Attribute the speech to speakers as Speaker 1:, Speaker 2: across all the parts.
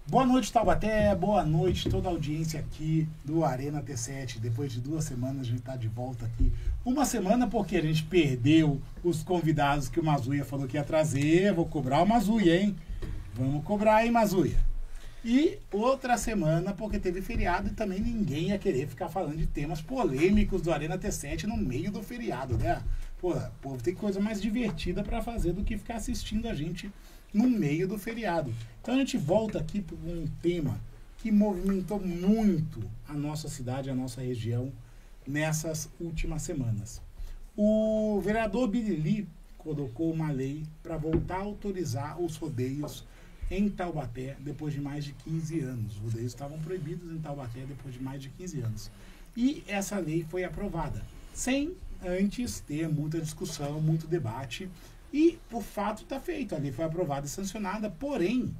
Speaker 1: Boa noite, Taubaté. Boa noite, toda a audiência aqui do Arena T7. Depois de 2 semanas, a gente está de volta aqui. Uma semana porque a gente perdeu os convidados que o Mazuia falou que ia trazer. Vou cobrar o Mazuia, hein? Vamos cobrar, hein, Mazuia? E outra semana porque teve feriado e também ninguém ia querer ficar falando de temas polêmicos do Arena T7 no meio do feriado, né? Pô, o povo tem coisa mais divertida para fazer do que ficar assistindo a gente no meio do feriado. Então a gente volta aqui para um tema que movimentou muito a nossa cidade, a nossa região nessas últimas semanas. O vereador Birili colocou uma lei para voltar a autorizar os rodeios em Taubaté depois de mais de 15 anos. Os rodeios estavam proibidos em Taubaté depois de mais de 15 anos. E essa lei foi aprovada, sem antes ter muita discussão, muito debate. E o fato está feito, a lei foi aprovada e sancionada, porém,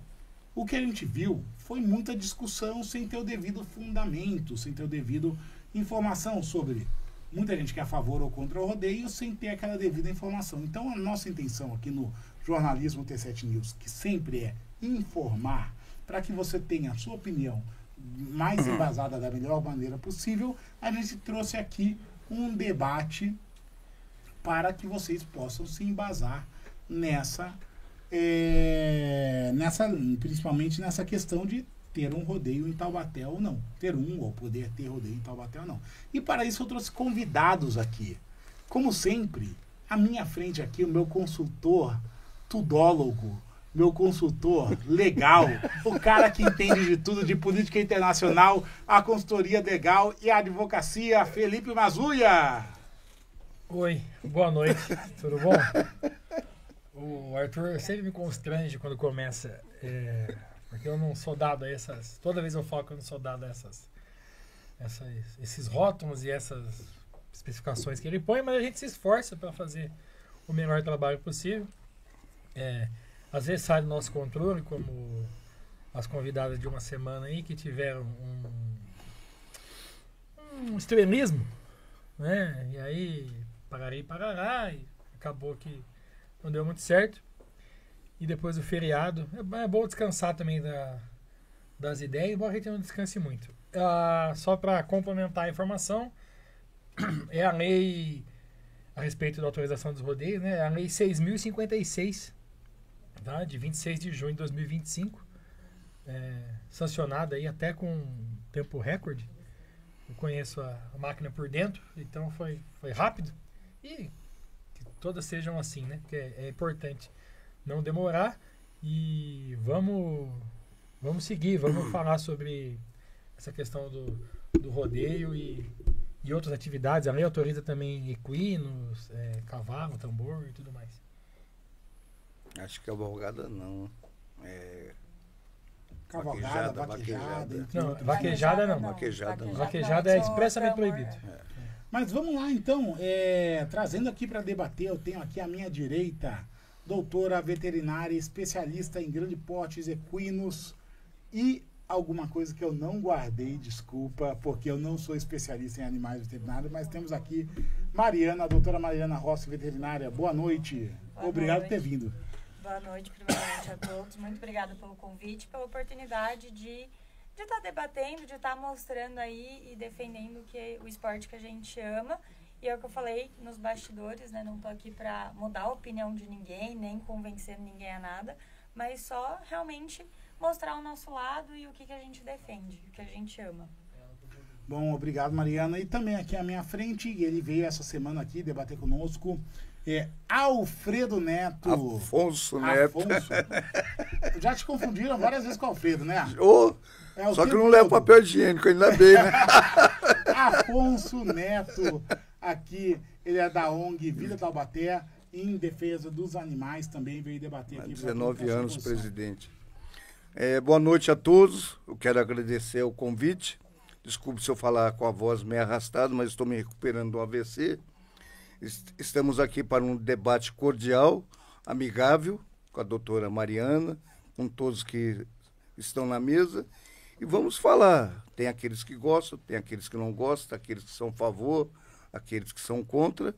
Speaker 1: o que a gente viu foi muita discussão sem ter o devido fundamento, sem ter o devido informação sobre muita gente que é a favor ou contra o rodeio, sem ter aquela devida informação. Então, a nossa intenção aqui no jornalismo T7 News, que sempre é informar, para que você tenha a sua opinião mais embasada da melhor maneira possível, a gente trouxe aqui um debate para que vocês possam se embasar principalmente nessa questão de ter um rodeio em Taubaté ou não. Ter um, ou poder ter rodeio em Taubaté ou não. E para isso eu trouxe convidados aqui. Como sempre, à minha frente aqui, o meu consultor tudólogo, meu consultor legal, o cara que entende de tudo, de política internacional, a consultoria legal e a advocacia, Felipe Mazuia.
Speaker 2: Oi, boa noite, tudo bom? O Arthur sempre me constrange quando começa, porque eu não sou dado a essas... Toda vez eu falo que eu não sou dado a esses rótulos e essas especificações que ele põe, mas a gente se esforça para fazer o melhor trabalho possível. Às vezes sai do nosso controle, como as convidadas de uma semana aí que tiveram um extremismo, né? E aí... parará, e acabou que não deu muito certo. E depois o feriado, é bom descansar também das ideias, embora a gente não descanse muito. Só para complementar a informação, é a lei a respeito da autorização dos rodeios, né? É a lei 6.056, tá? De 26 de junho de 2025, sancionada aí até com tempo recorde. Eu conheço a máquina por dentro, então foi rápido. E que todas sejam assim, né? Porque é importante não demorar. E vamos seguir, vamos falar sobre essa questão do rodeio e outras atividades. A lei autoriza também equinos, cavalo, tambor e tudo mais.
Speaker 3: Acho que cavalgada não.
Speaker 1: Cavalgada, vaquejada.
Speaker 2: Não, vaquejada não. Vaquejada é expressamente proibido.
Speaker 1: Mas vamos lá, então, trazendo aqui para debater, eu tenho aqui à minha direita, doutora veterinária, especialista em grande portes equinos e alguma coisa que eu não guardei, desculpa, porque eu não sou especialista em animais veterinários, mas temos aqui Mariana, a doutora Mariana Rossi, veterinária. Boa noite. Obrigado por ter vindo.
Speaker 4: Boa noite, primeiramente, a todos. Muito obrigada pelo convite, pela oportunidade de estar debatendo, de estar mostrando aí e defendendo o esporte que a gente ama. E é o que eu falei nos bastidores, né? Não estou aqui para mudar a opinião de ninguém, nem convencer ninguém a nada, mas só realmente mostrar o nosso lado e o que a gente defende, o que a gente ama.
Speaker 1: Bom, obrigado, Mariana. E também aqui à minha frente, ele veio essa semana aqui debater conosco, Alfredo Neto.
Speaker 3: Afonso Neto.
Speaker 1: Já te confundiram várias vezes com o Alfredo, né?
Speaker 3: Só que eu não levo papel higiênico, ainda bem, né?
Speaker 1: Afonso Neto, aqui, ele é da ONG Vida Taubaté, em defesa dos animais, também veio debater aqui.
Speaker 3: 19 anos, presidente. Boa noite a todos, eu quero agradecer o convite. Desculpe se eu falar com a voz meio arrastada, mas estou me recuperando do AVC. Estamos aqui para um debate cordial, amigável, com a doutora Mariana, com todos que estão na mesa. E vamos falar. Tem aqueles que gostam, tem aqueles que não gostam, aqueles que são a favor, aqueles que são contra.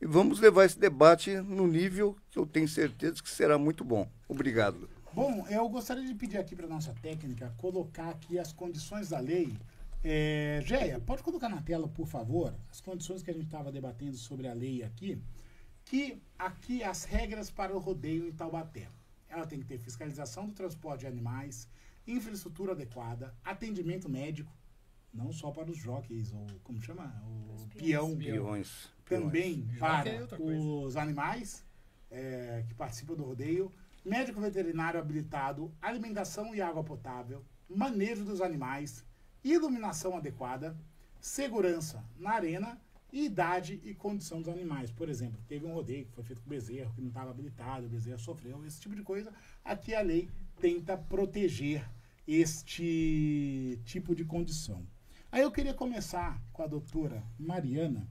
Speaker 3: E vamos levar esse debate no nível que eu tenho certeza que será muito bom. Obrigado.
Speaker 1: Bom, eu gostaria de pedir aqui para nossa técnica colocar aqui as condições da lei. Géia, pode colocar na tela, por favor, as condições que a gente estava debatendo sobre a lei aqui, que aqui as regras para o rodeio em Taubaté. Ela tem que ter fiscalização do transporte de animais, infraestrutura adequada, atendimento médico, não só para os jockeys, ou como chama? O
Speaker 3: Peões.
Speaker 1: Também para
Speaker 2: é outra coisa.
Speaker 1: os animais que participam do rodeio, médico veterinário habilitado, alimentação e água potável, manejo dos animais, iluminação adequada, segurança na arena e idade e condição dos animais. Por exemplo, teve um rodeio que foi feito com bezerro, que não estava habilitado, o bezerro sofreu, esse tipo de coisa. Aqui a lei tenta proteger este tipo de condição. Aí eu queria começar com a doutora Mariana,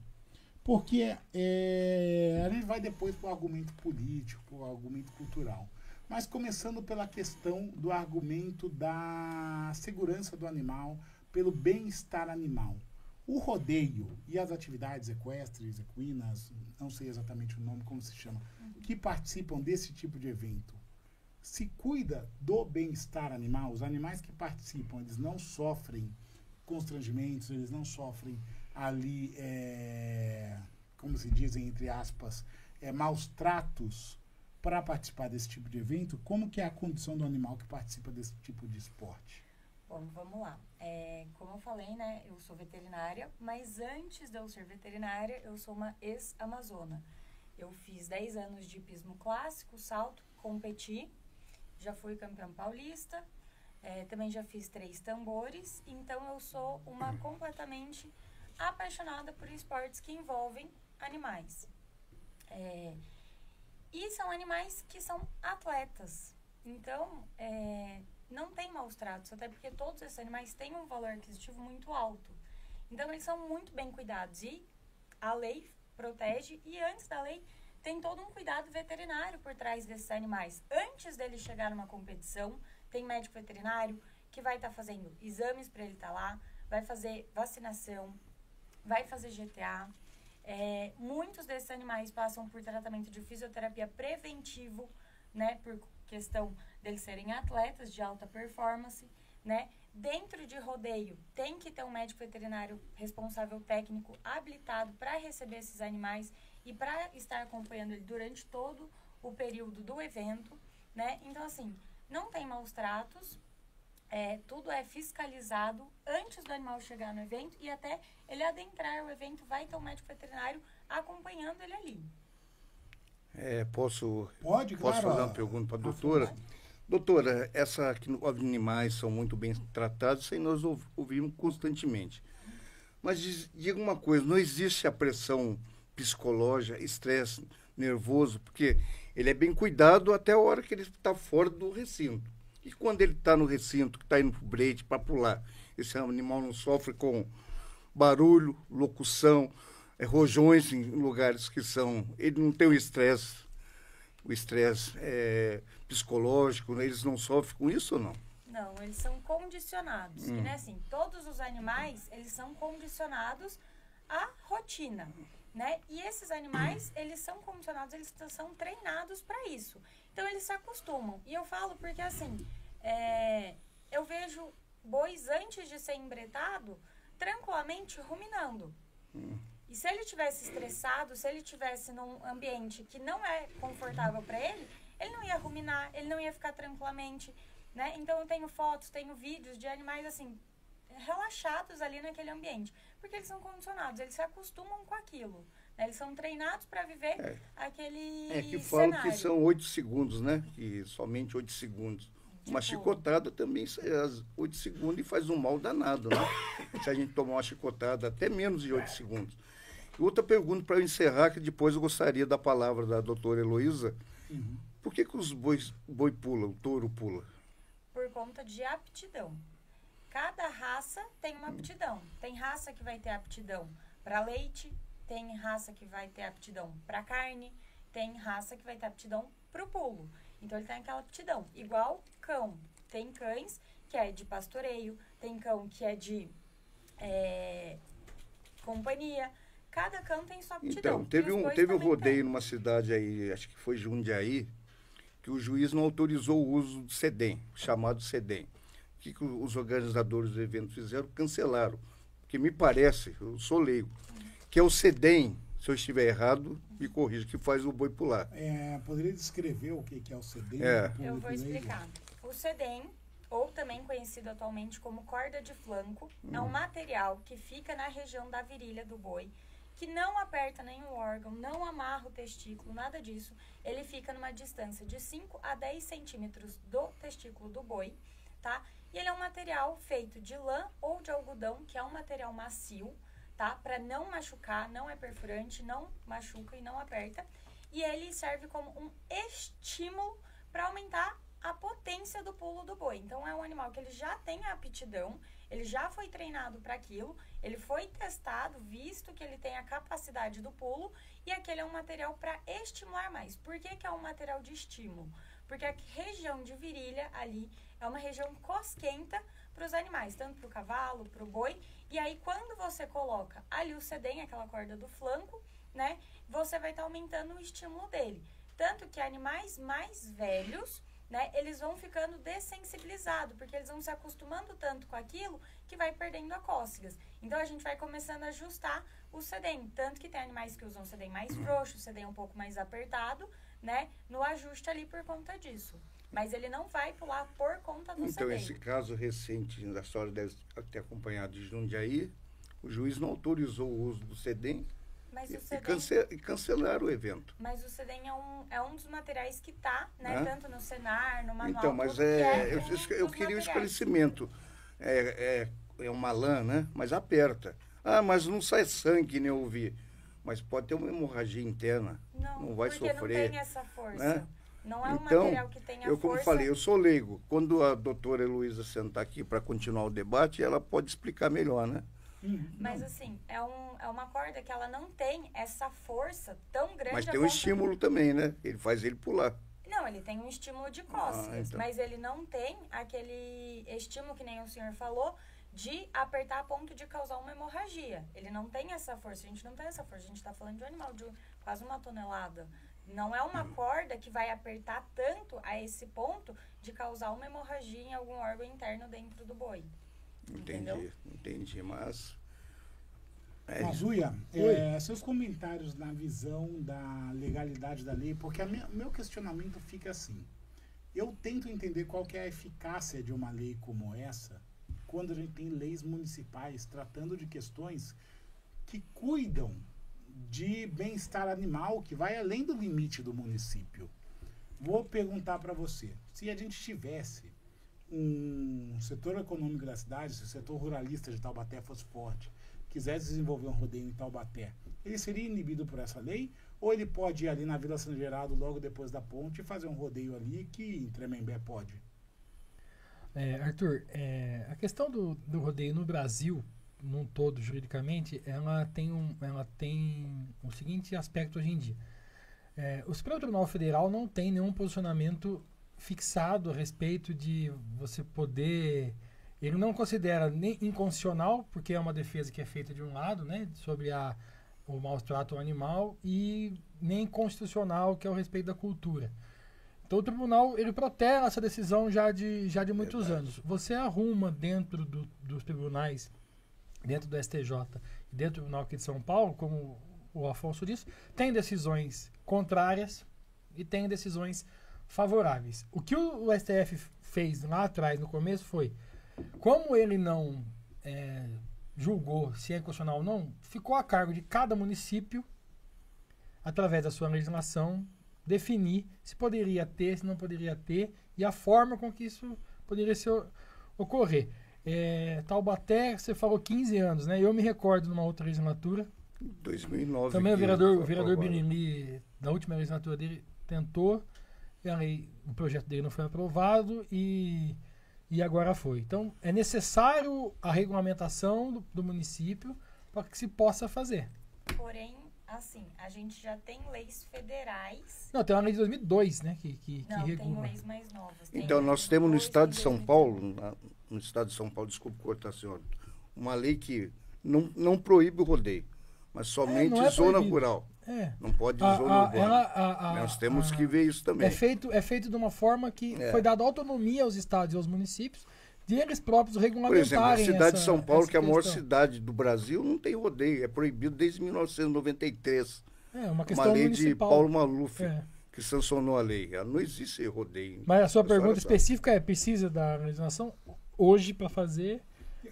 Speaker 1: porque a gente vai depois para o argumento político, para o argumento cultural. Mas começando pela questão do argumento da segurança do animal, pelo bem-estar animal. O rodeio e as atividades equestres, equinas, não sei exatamente o nome, como se chama, que participam desse tipo de evento, se cuida do bem-estar animal. Os animais que participam, eles não sofrem constrangimentos, eles não sofrem ali, como se dizem, entre aspas, maus tratos para participar desse tipo de evento. Como que é a condição do animal que participa desse tipo de esporte?
Speaker 4: Bom, vamos lá. Como eu falei, né, eu sou veterinária, mas antes de eu ser veterinária, eu sou uma ex-amazona. Eu fiz 10 anos de hipismo clássico, salto, competi, já fui campeã paulista, também já fiz 3 tambores, então eu sou uma completamente apaixonada por esportes que envolvem animais. E são animais que são atletas, então não tem maus tratos, até porque todos esses animais têm um valor aquisitivo muito alto. Então eles são muito bem cuidados e a lei protege, e antes da lei tem todo um cuidado veterinário por trás desses animais. Antes dele chegar numa competição, tem médico veterinário que vai estar fazendo exames para ele estar lá, vai fazer vacinação, vai fazer GTA. Muitos desses animais passam por tratamento de fisioterapia preventivo, né, por questão deles serem atletas de alta performance, né? Dentro de rodeio, tem que ter um médico veterinário responsável técnico habilitado para receber esses animais e para estar acompanhando ele durante todo o período do evento, né? Então, assim, não tem maus tratos, tudo é fiscalizado antes do animal chegar no evento, e até ele adentrar o evento vai ter um médico veterinário acompanhando ele ali.
Speaker 3: Posso
Speaker 1: Pode, claro,
Speaker 3: fazer uma pergunta para a doutora? Doutora, que os animais são muito bem tratados, isso aí nós ouvimos constantemente. Mas diga uma coisa, não existe a pressão psicológica, estresse nervoso, porque ele é bem cuidado até a hora que ele está fora do recinto. E quando ele está no recinto, que está indo para o break, para pular, esse animal não sofre com barulho, locução, rojões em lugares que são... Ele não tem o estresse psicológico, né? Eles não sofrem com isso ou não?
Speaker 4: Não, eles são condicionados. Que, né, assim, todos os animais, eles são condicionados à rotina, né? E esses animais, eles são condicionados, eles são treinados para isso. Então, eles se acostumam. E eu falo porque, assim, eu vejo bois, antes de ser embretado, tranquilamente ruminando. E se ele tivesse estressado, se ele tivesse num ambiente que não é confortável para ele não ia ruminar, ele não ia ficar tranquilamente, né? Então eu tenho fotos, tenho vídeos de animais assim, relaxados ali naquele ambiente, porque eles são condicionados, eles se acostumam com aquilo, né? Eles são treinados para viver aquele
Speaker 3: que falam
Speaker 4: cenário.
Speaker 3: que são 8 segundos, né? Que somente 8 segundos. Uma chicotada também, 8 segundos, e faz um mal danado, né? Se a gente tomar uma chicotada, até menos de 8 segundos. E outra pergunta para eu encerrar, que depois eu gostaria da palavra da doutora Heloísa. Por que os boi pula, o touro pula?
Speaker 4: Por conta de aptidão. Cada raça tem uma aptidão. Tem raça que vai ter aptidão para leite, tem raça que vai ter aptidão para carne, tem raça que vai ter aptidão para o pulo. Então, ele tem aquela aptidão. Igual cão. Tem cães que é de pastoreio, tem cão que é de companhia. Cada cão tem sua aptidão.
Speaker 3: Então, teve um rodeio numa cidade aí, acho que foi Jundiaí, que que o juiz não autorizou o uso do SEDEM, chamado SEDEM. O que os organizadores do evento fizeram? Cancelaram. Porque me parece, eu sou leigo, que é o SEDEM, se eu estiver errado, me corrija, que faz o boi pular.
Speaker 1: Poderia descrever o que é o SEDEM?
Speaker 4: Eu vou explicar. O SEDEM, ou também conhecido atualmente como corda de flanco, é um material que fica na região da virilha do boi, que não aperta nenhum órgão, não amarra o testículo, nada disso. Ele fica numa distância de 5 a 10 centímetros do testículo do boi, tá? E ele é um material feito de lã ou de algodão, que é um material macio, tá? Para não machucar, não é perfurante, não machuca e não aperta. E ele serve como um estímulo para aumentar a potência do pulo do boi. Então, é um animal que ele já tem a aptidão, ele já foi treinado para aquilo, ele foi testado, visto que ele tem a capacidade do pulo, e aquele é um material para estimular mais. Por que que é um material de estímulo? Porque a região de virilha ali é uma região cosquenta para os animais, tanto para o cavalo, para o boi, e aí quando você coloca ali o SEDEM, aquela corda do flanco, né, você vai estar aumentando o estímulo dele. Tanto que animais mais velhos, né, eles vão ficando dessensibilizados, porque eles vão se acostumando tanto com aquilo que vai perdendo a cócegas. Então, a gente vai começando a ajustar o SEDEM. Tanto que tem animais que usam SEDEM mais frouxo, SEDEM um pouco mais apertado, né, no ajuste ali por conta disso. Mas ele não vai pular por conta do
Speaker 3: Então,
Speaker 4: SEDEM.
Speaker 3: esse caso recente da senhora deve ter acompanhado de Jundiaí, o juiz não autorizou o uso do SEDEM,
Speaker 4: Mas o
Speaker 3: e
Speaker 4: SEDEM,
Speaker 3: cancelaram o evento.
Speaker 4: mas o SEDEM é um dos materiais que tá, né, tanto no Senar, no manual,
Speaker 3: Então, mas
Speaker 4: tudo que é
Speaker 3: eu
Speaker 4: um dos
Speaker 3: queria um
Speaker 4: materiais.
Speaker 3: esclarecimento. É uma lã, né? Mas aperta. Ah, mas não sai sangue, que nem eu ouvi. Mas pode ter uma hemorragia interna. Não vai
Speaker 4: porque
Speaker 3: sofrer.
Speaker 4: não tem essa força.
Speaker 3: Né?
Speaker 4: Não é um
Speaker 3: Então,
Speaker 4: material que tenha
Speaker 3: eu como
Speaker 4: força.
Speaker 3: falei, eu sou leigo. Quando a doutora Heloísa sentar aqui para continuar o debate, ela pode explicar melhor, né?
Speaker 4: Mas assim, é uma corda que ela não tem essa força tão grande.
Speaker 3: Mas
Speaker 4: a
Speaker 3: tem um
Speaker 4: ponto-
Speaker 3: estímulo também, né? Ele faz ele pular.
Speaker 4: Não, ele tem um estímulo de cócegas,
Speaker 3: então.
Speaker 4: mas ele não tem aquele estímulo que nem o senhor falou de apertar a ponto de causar uma hemorragia. Ele não tem essa força, a gente não tem essa força. A gente está falando de um animal de quase 1 tonelada. Não é uma corda que vai apertar tanto a esse ponto de causar uma hemorragia em algum órgão interno dentro do boi. Entendeu?
Speaker 3: Entendi, mas...
Speaker 1: Mazuia, seus comentários na visão da legalidade da lei, porque meu questionamento fica assim. Eu tento entender qual que é a eficácia de uma lei como essa, quando a gente tem leis municipais tratando de questões que cuidam de bem-estar animal, que vai além do limite do município. Vou perguntar para você, se a gente tivesse um setor econômico da cidade, se o setor ruralista de Taubaté fosse forte, quisesse desenvolver um rodeio em Taubaté, ele seria inibido por essa lei? Ou ele pode ir ali na Vila São Geraldo, logo depois da ponte, e fazer um rodeio ali que em Tremembé pode?
Speaker 2: Arthur, a questão do rodeio no Brasil, num todo, juridicamente, ela tem o seguinte aspecto hoje em dia. O Supremo Tribunal Federal não tem nenhum posicionamento fixado a respeito de você poder... Ele não considera nem inconstitucional, porque é uma defesa que é feita de um lado, né, sobre o maus-trato ao animal, e nem constitucional, que é o respeito da cultura. Então o tribunal, ele protege essa decisão já de muitos anos. Você arruma dentro dos tribunais, dentro do STJ e dentro do Tribunal aqui de São Paulo, como o Afonso disse, tem decisões contrárias e tem decisões favoráveis. O que o STF fez lá atrás, no começo, foi, como ele não julgou se é constitucional ou não, ficou a cargo de cada município, através da sua legislação, definir se poderia ter, se não poderia ter, e a forma com que isso poderia ocorrer. Taubaté, você falou 15 anos, né? Eu me recordo numa outra legislatura.
Speaker 3: 2009.
Speaker 2: Também o vereador Birili, na última legislatura dele, tentou, e aí o projeto dele não foi aprovado e agora foi. Então, é necessário a regulamentação do município para que se possa fazer.
Speaker 4: Porém, assim, a gente já tem leis federais.
Speaker 2: Não, tem uma lei de 2002, né, que
Speaker 4: Não,
Speaker 2: regula.
Speaker 4: tem leis mais novas. Tem
Speaker 3: Então, nós temos no
Speaker 4: 2002,
Speaker 3: estado de São
Speaker 4: 2003.
Speaker 3: Paulo, no estado de São Paulo, desculpe cortar, senhor, uma lei que não proíbe o rodeio, mas somente
Speaker 2: não é
Speaker 3: zona
Speaker 2: proibido.
Speaker 3: rural. Não pode isolar o urbano. Nós temos que ver isso também.
Speaker 2: É feito de uma forma que foi dada autonomia aos estados e aos municípios de eles próprios regulamentarem.
Speaker 3: Por exemplo, a cidade de São Paulo, que é a maior cidade do Brasil, não tem rodeio. É proibido desde 1993.
Speaker 2: Uma questão
Speaker 3: uma lei
Speaker 2: municipal.
Speaker 3: de Paulo Maluf que sancionou a lei. Não existe rodeio.
Speaker 2: Mas a sua pergunta específica é: precisa da legislação hoje para fazer?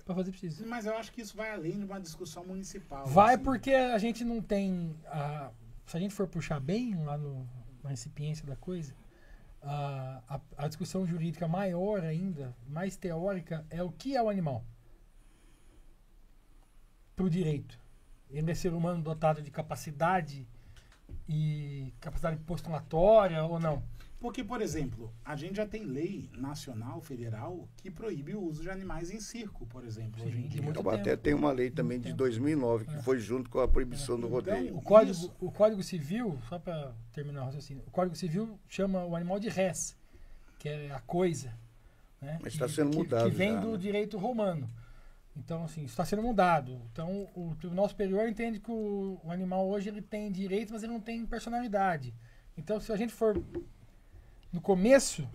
Speaker 2: Para fazer precisa.
Speaker 1: Mas eu acho que isso vai além de uma discussão municipal.
Speaker 2: Vai
Speaker 1: assim.
Speaker 2: Porque a gente não tem... se a gente for puxar bem lá na incipiência da coisa, a discussão jurídica maior ainda, mais teórica, é o que é o animal para o direito. Ele é ser humano dotado de capacidade postulatória ou não?
Speaker 1: Porque, por exemplo, a gente já tem lei nacional, federal, que proíbe o uso de animais em circo, por exemplo, hoje em dia.
Speaker 3: Até tem uma lei também de 2009, que foi junto com a proibição do rodeio.
Speaker 2: O Código Civil, só para terminar o raciocínio, o Código Civil chama o animal de res, que é a coisa. Né?
Speaker 3: Mas está sendo mudado.
Speaker 2: Que vem do direito romano. Então, assim, isso está sendo mudado. Então, o Tribunal Superior entende que o animal hoje ele tem direito, mas ele não tem personalidade. Então, se a gente for... No começo,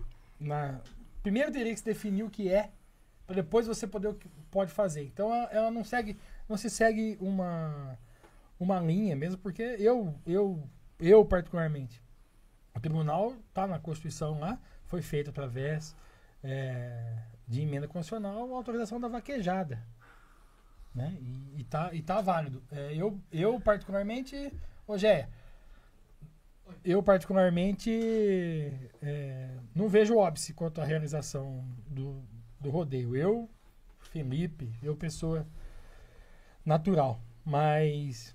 Speaker 2: primeiro teria que se definir o que é, para depois você poder o que pode fazer. Então ela não se segue uma linha mesmo, porque eu particularmente, o tribunal está na Constituição lá, foi feito através de emenda constitucional a autorização da vaquejada. Né? E tá válido. Eu particularmente, eu particularmente não vejo óbice quanto à realização do rodeio. Eu, Felipe, pessoa natural. Mas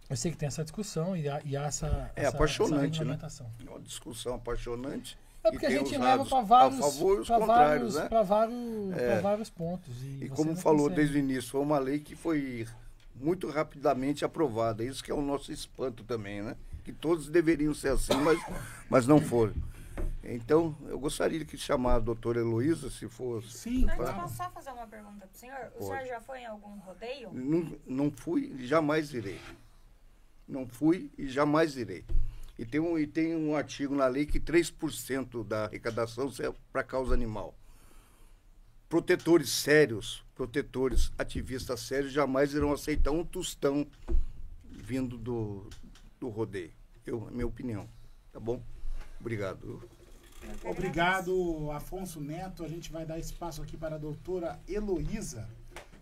Speaker 2: eu sei que tem essa discussão e há essa
Speaker 3: apaixonante,
Speaker 2: né?
Speaker 3: É uma discussão apaixonante.
Speaker 2: É porque a gente leva para vários pontos.
Speaker 3: E como falou desde o início, foi uma lei que foi muito rapidamente aprovada. Isso que é o nosso espanto também, né? Que todos deveriam ser assim, mas não foram. Então, eu gostaria que chamar a doutora Heloísa, se fosse.
Speaker 1: Sim,
Speaker 4: claro. Posso só fazer uma pergunta para o senhor? O senhor já foi em algum rodeio?
Speaker 3: Não fui e jamais irei. Não fui e jamais irei. E tem um artigo na lei que 3% da arrecadação serve para causa animal. Protetores ativistas sérios, jamais irão aceitar um tostão vindo do rodeio. Minha opinião. Tá bom? Obrigado.
Speaker 1: Obrigado, Afonso Neto. A gente vai dar espaço aqui para a doutora Heloísa,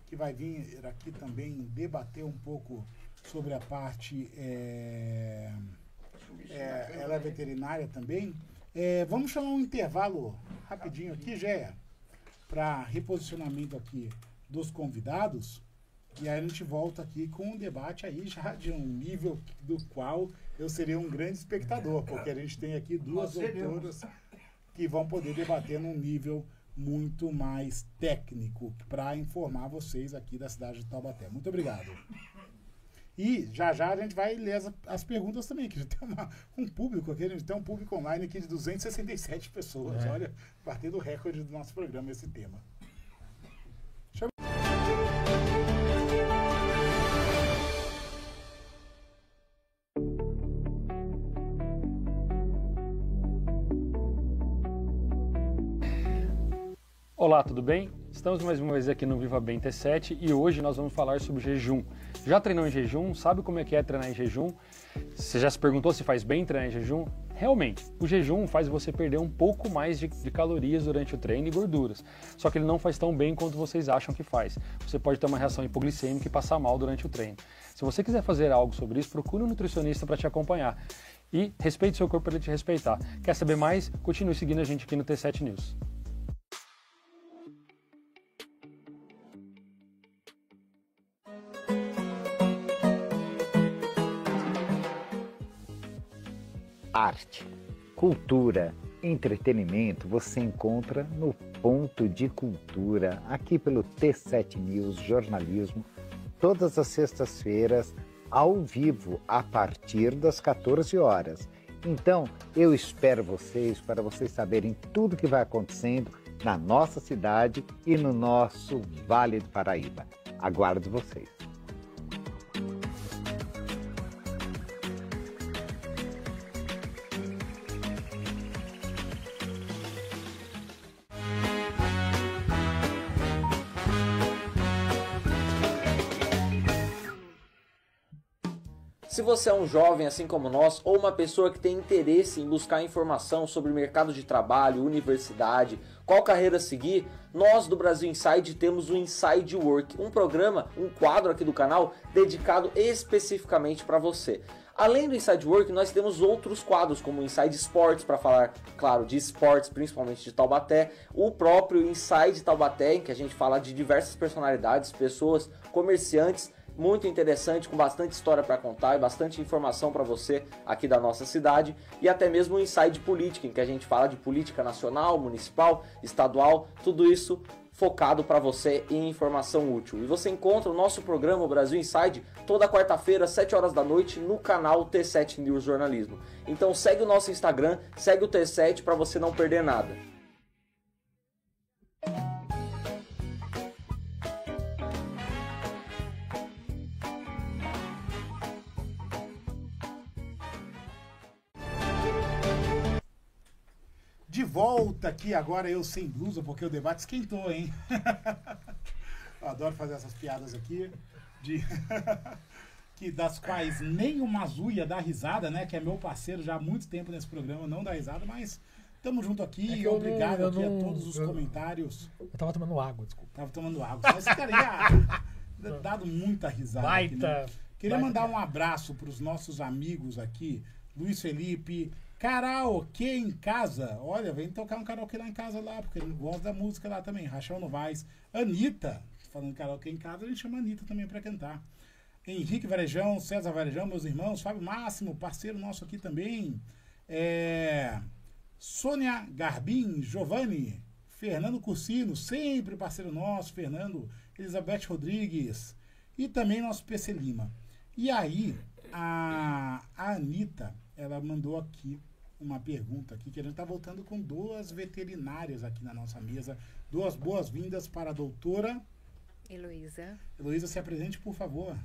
Speaker 1: que vai vir aqui também debater um pouco sobre a parte... ela é veterinária também. Vamos chamar um intervalo rapidinho aqui, Géia, para reposicionamento aqui dos convidados. E aí a gente volta aqui com um debate aí já de um nível do qual eu seria um grande espectador, porque a gente tem aqui duas doutoras que vão poder debater num nível muito mais técnico para informar vocês aqui da cidade de Taubaté. Muito obrigado. E já a gente vai ler as perguntas também, que já tem um público aqui, a gente tem um público online aqui de 267 pessoas. Olha, batendo o recorde do nosso programa esse tema.
Speaker 5: Olá, tudo bem? Estamos mais uma vez aqui no Viva Bem T7 e hoje nós vamos falar sobre jejum. Já treinou em jejum? Sabe como é que é treinar em jejum? Você já se perguntou se faz bem treinar em jejum? Realmente, o jejum faz você perder um pouco mais de calorias durante o treino e gorduras. Só que ele não faz tão bem quanto vocês acham que faz. Você pode ter uma reação hipoglicêmica e passar mal durante o treino. Se você quiser fazer algo sobre isso, procure um nutricionista para te acompanhar. E respeite seu corpo para ele te respeitar. Quer saber mais? Continue seguindo a gente aqui no T7 News.
Speaker 6: Arte, cultura, entretenimento você encontra no Ponto de Cultura, aqui pelo T7 News Jornalismo, todas as sextas-feiras, ao vivo, a partir das 14 horas. Então, eu espero vocês para vocês saberem tudo que vai acontecendo na nossa cidade e no nosso Vale do Paraíba. Aguardo vocês.
Speaker 7: Se você é um jovem assim como nós, ou uma pessoa que tem interesse em buscar informação sobre mercado de trabalho, universidade, qual carreira seguir, nós do Brasil Inside temos o Inside Work, um programa, um quadro aqui do canal dedicado especificamente para você. Além do Inside Work, nós temos outros quadros, como o Inside Sports, para falar, claro, de esportes, principalmente de Taubaté, o próprio Inside Taubaté, em que a gente fala de diversas personalidades, pessoas, comerciantes, muito interessante, com bastante história para contar e bastante informação para você aqui da nossa cidade, e até mesmo o Inside Política, em que a gente fala de política nacional, municipal, estadual, tudo isso focado para você em informação útil. E você encontra o nosso programa, o Brasil Inside, toda quarta-feira, às 7 horas da noite, no canal T7 News Jornalismo. Então segue o nosso Instagram, segue o T7 para você não perder nada.
Speaker 1: De volta aqui agora, eu sem blusa, porque o debate esquentou, hein? Eu adoro fazer essas piadas aqui, das quais nem o Mazuia dá risada, né? Que é meu parceiro já há muito tempo nesse programa, não dá risada, mas estamos junto aqui. E obrigado aqui a todos os comentários.
Speaker 2: Eu tava tomando água, desculpa.
Speaker 1: Tava tomando água, mas estaria dado muita risada.
Speaker 2: Baita.
Speaker 1: Aqui, né? Queria mandar um abraço para os nossos amigos aqui, Luiz Felipe. Karaokê em casa. Olha, vem tocar um karaokê lá em casa lá, porque ele gosta da música lá também. Rachão Novaes. Anitta, falando karaokê em casa, a gente chama a Anitta também para cantar. Henrique Varejão, César Varejão, meus irmãos. Fábio Máximo, parceiro nosso aqui também. Sônia Garbim, Giovanni, Fernando Cursino, sempre parceiro nosso, Fernando, Elizabeth Rodrigues e também nosso PC Lima. E aí, a Anitta, ela mandou aqui uma pergunta aqui, que a gente está voltando com duas veterinárias aqui na nossa mesa. Duas boas-vindas para a doutora
Speaker 8: Heloísa.
Speaker 1: Heloísa, se apresente, por favor.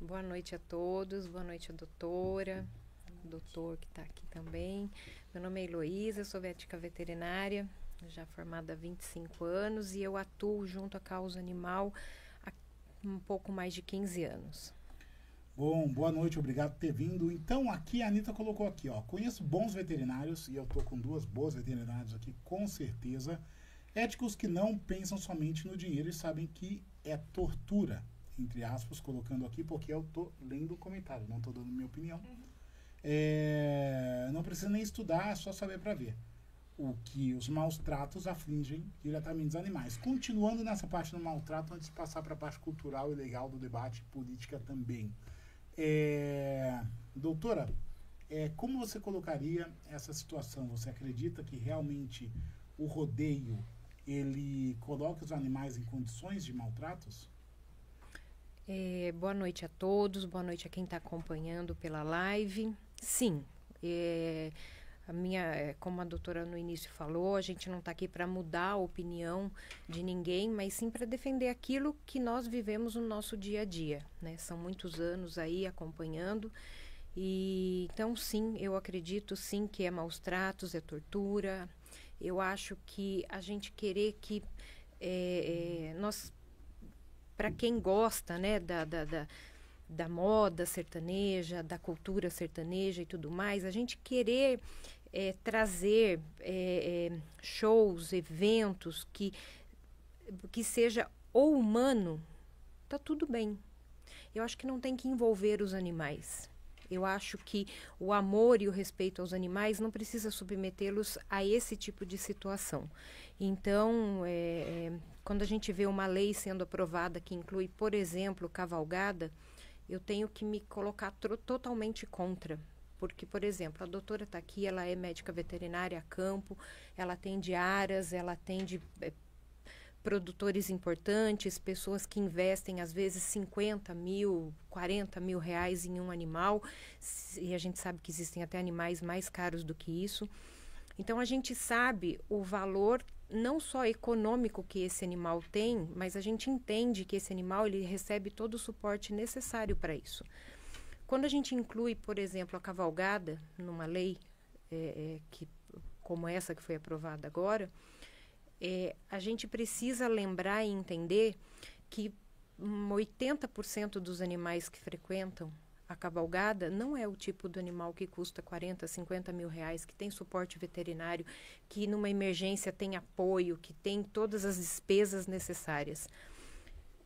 Speaker 8: Boa noite a todos, boa noite a doutora, o doutor que está aqui também. Meu nome é Heloísa, sou médica veterinária, já formada há 25 anos, e eu atuo junto à causa animal há um pouco mais de 15 anos.
Speaker 1: Bom, boa noite, obrigado por ter vindo. Então, aqui a Anitta colocou aqui, ó, conheço bons veterinários, e eu tô com duas boas veterinárias aqui, com certeza, éticos que não pensam somente no dinheiro e sabem que é tortura, entre aspas, colocando aqui, porque eu tô lendo o comentário, não tô dando minha opinião. Não precisa nem estudar, é só saber para ver o que os maus tratos afligem diretamente os animais. Continuando nessa parte do maltrato, antes de passar para a parte cultural e legal do debate, política também. Doutora, como você colocaria essa situação? Você acredita que realmente o rodeio ele coloca os animais em condições de maltratos?
Speaker 8: Boa noite a todos, boa noite a quem está acompanhando pela live. Sim, como a doutora no início falou, a gente não está aqui para mudar a opinião de ninguém, mas sim para defender aquilo que nós vivemos no nosso dia a dia, né? São muitos anos aí acompanhando, e então sim, eu acredito sim que é maus tratos, é tortura. Eu acho que a gente querer que nós, para quem gosta, né, da moda sertaneja, da cultura sertaneja e tudo mais, a gente querer trazer shows, eventos que seja ou humano, tá tudo bem. Eu acho que não tem que envolver os animais. Eu acho que o amor e o respeito aos animais não precisa submetê-los a esse tipo de situação. Então, quando a gente vê uma lei sendo aprovada que inclui, por exemplo, cavalgada, eu tenho que me colocar totalmente contra. Porque, por exemplo, a doutora está aqui, ela é médica veterinária a campo, ela atende aras, ela atende produtores importantes, pessoas que investem às vezes 50 mil, 40 mil reais em um animal, e a gente sabe que existem até animais mais caros do que isso. Então a gente sabe o valor não só econômico que esse animal tem, mas a gente entende que esse animal ele recebe todo o suporte necessário para isso. Quando a gente inclui, por exemplo, a cavalgada numa lei como essa que foi aprovada agora, a gente precisa lembrar e entender que 80% dos animais que frequentam A cavalgada não é o tipo do animal que custa 40, 50 mil reais, que tem suporte veterinário, que numa emergência tem apoio, que tem todas as despesas necessárias.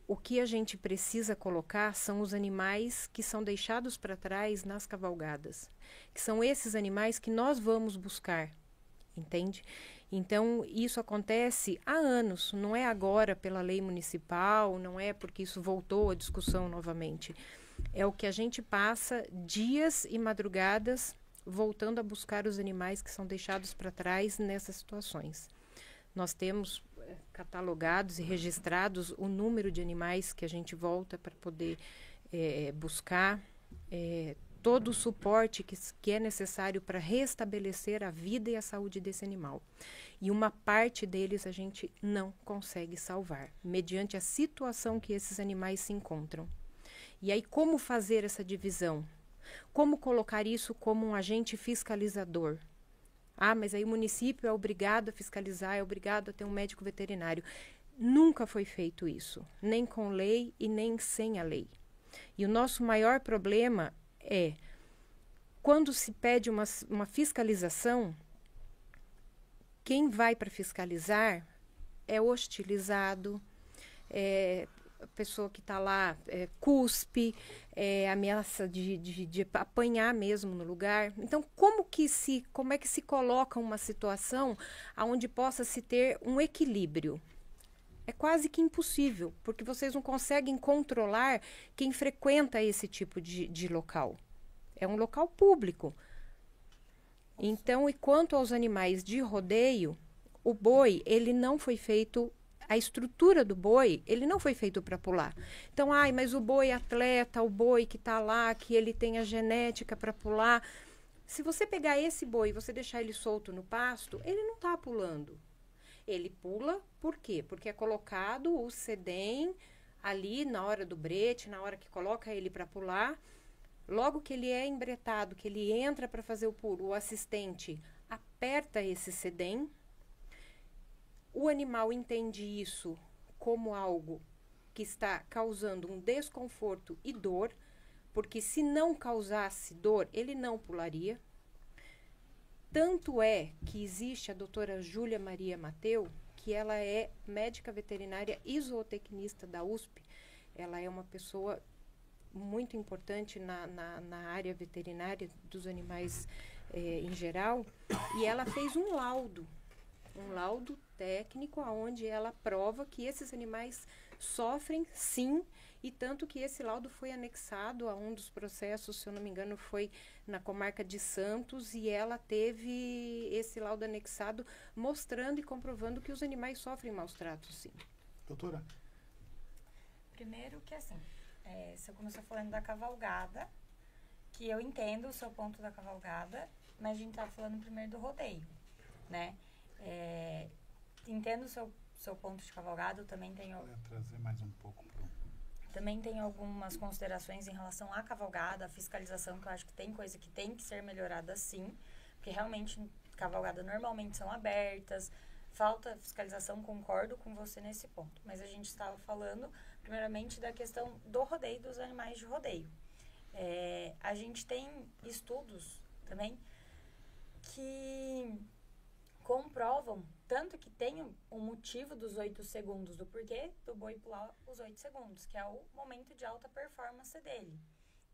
Speaker 8: O que a gente precisa colocar são os animais que são deixados para trás nas cavalgadas, que são esses animais que nós vamos buscar, entende? Então, isso acontece há anos, não é agora pela lei municipal, não é porque isso voltou à discussão novamente. É o que a gente passa dias e madrugadas voltando a buscar os animais que são deixados para trás nessas situações. Nós temos catalogados e registrados o número de animais que a gente volta para poder buscar todo o suporte que é necessário para restabelecer a vida e a saúde desse animal. E uma parte deles a gente não consegue salvar, mediante a situação que esses animais se encontram. E aí, como fazer essa divisão? Como colocar isso como um agente fiscalizador? Ah, mas aí o município é obrigado a fiscalizar, é obrigado a ter um médico veterinário. Nunca foi feito isso, nem com lei e nem sem a lei. E o nosso maior problema é, quando se pede uma fiscalização, quem vai para fiscalizar é hostilizado, a pessoa que está lá cuspe, ameaça de apanhar mesmo no lugar. Então, como é que se coloca uma situação onde possa se ter um equilíbrio? É quase que impossível, porque vocês não conseguem controlar quem frequenta esse tipo de local. É um local público. Então, e quanto aos animais de rodeio, o boi, ele não foi feito... A estrutura do boi, ele não foi feito para pular. Então, mas o boi atleta, o boi que está lá, que ele tem a genética para pular. Se você pegar esse boi e você deixar ele solto no pasto, ele não está pulando. Ele pula, por quê? Porque é colocado o sedem ali na hora do brete, na hora que coloca ele para pular. Logo que ele é embretado, que ele entra para fazer o pulo, o assistente aperta esse sedem. O animal entende isso como algo que está causando um desconforto e dor, porque se não causasse dor, ele não pularia. Tanto é que existe a doutora Júlia Maria Mateu, que ela é médica veterinária e zootecnista da USP. Ela é uma pessoa muito importante na área veterinária dos animais em geral, e ela fez um laudo técnico onde ela prova que esses animais sofrem sim, e tanto que esse laudo foi anexado a um dos processos, se eu não me engano, foi na comarca de Santos, e ela teve esse laudo anexado mostrando e comprovando que os animais sofrem maus tratos, sim.
Speaker 1: Doutora?
Speaker 4: Primeiro que assim, você começou falando da cavalgada, que eu entendo o seu ponto da cavalgada, mas a gente tá falando primeiro do rodeio, né? Entendo o seu ponto de cavalgada, eu também tenho...
Speaker 1: Vou trazer mais um pouco.
Speaker 4: Também tenho algumas considerações em relação à cavalgada, à fiscalização, que eu acho que tem coisa que tem que ser melhorada sim, porque realmente cavalgada normalmente são abertas, falta fiscalização, concordo com você nesse ponto. Mas a gente estava falando, primeiramente, da questão do rodeio, dos animais de rodeio. A gente tem estudos também que comprovam, tanto que tem um motivo dos 8 segundos, do porquê do boi pular os 8 segundos, que é o momento de alta performance dele,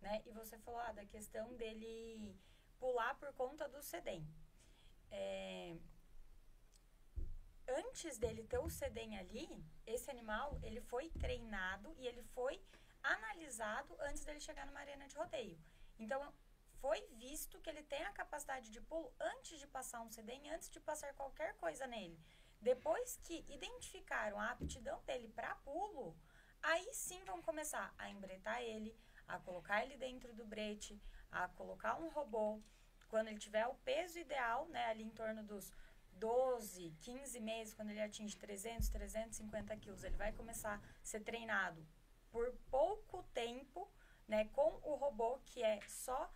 Speaker 4: né? E você falou da questão dele pular por conta do sedem. Antes dele ter o sedem ali, esse animal, ele foi treinado e ele foi analisado antes dele chegar numa arena de rodeio. Então, foi visto que ele tem a capacidade de pulo antes de passar um sedem, antes de passar qualquer coisa nele. Depois que identificaram a aptidão dele para pulo, aí sim vão começar a embretar ele, a colocar ele dentro do brete, a colocar um robô. Quando ele tiver o peso ideal, né, ali em torno dos 12, 15 meses, quando ele atinge 300, 350 quilos, ele vai começar a ser treinado por pouco tempo, né, com o robô, que é só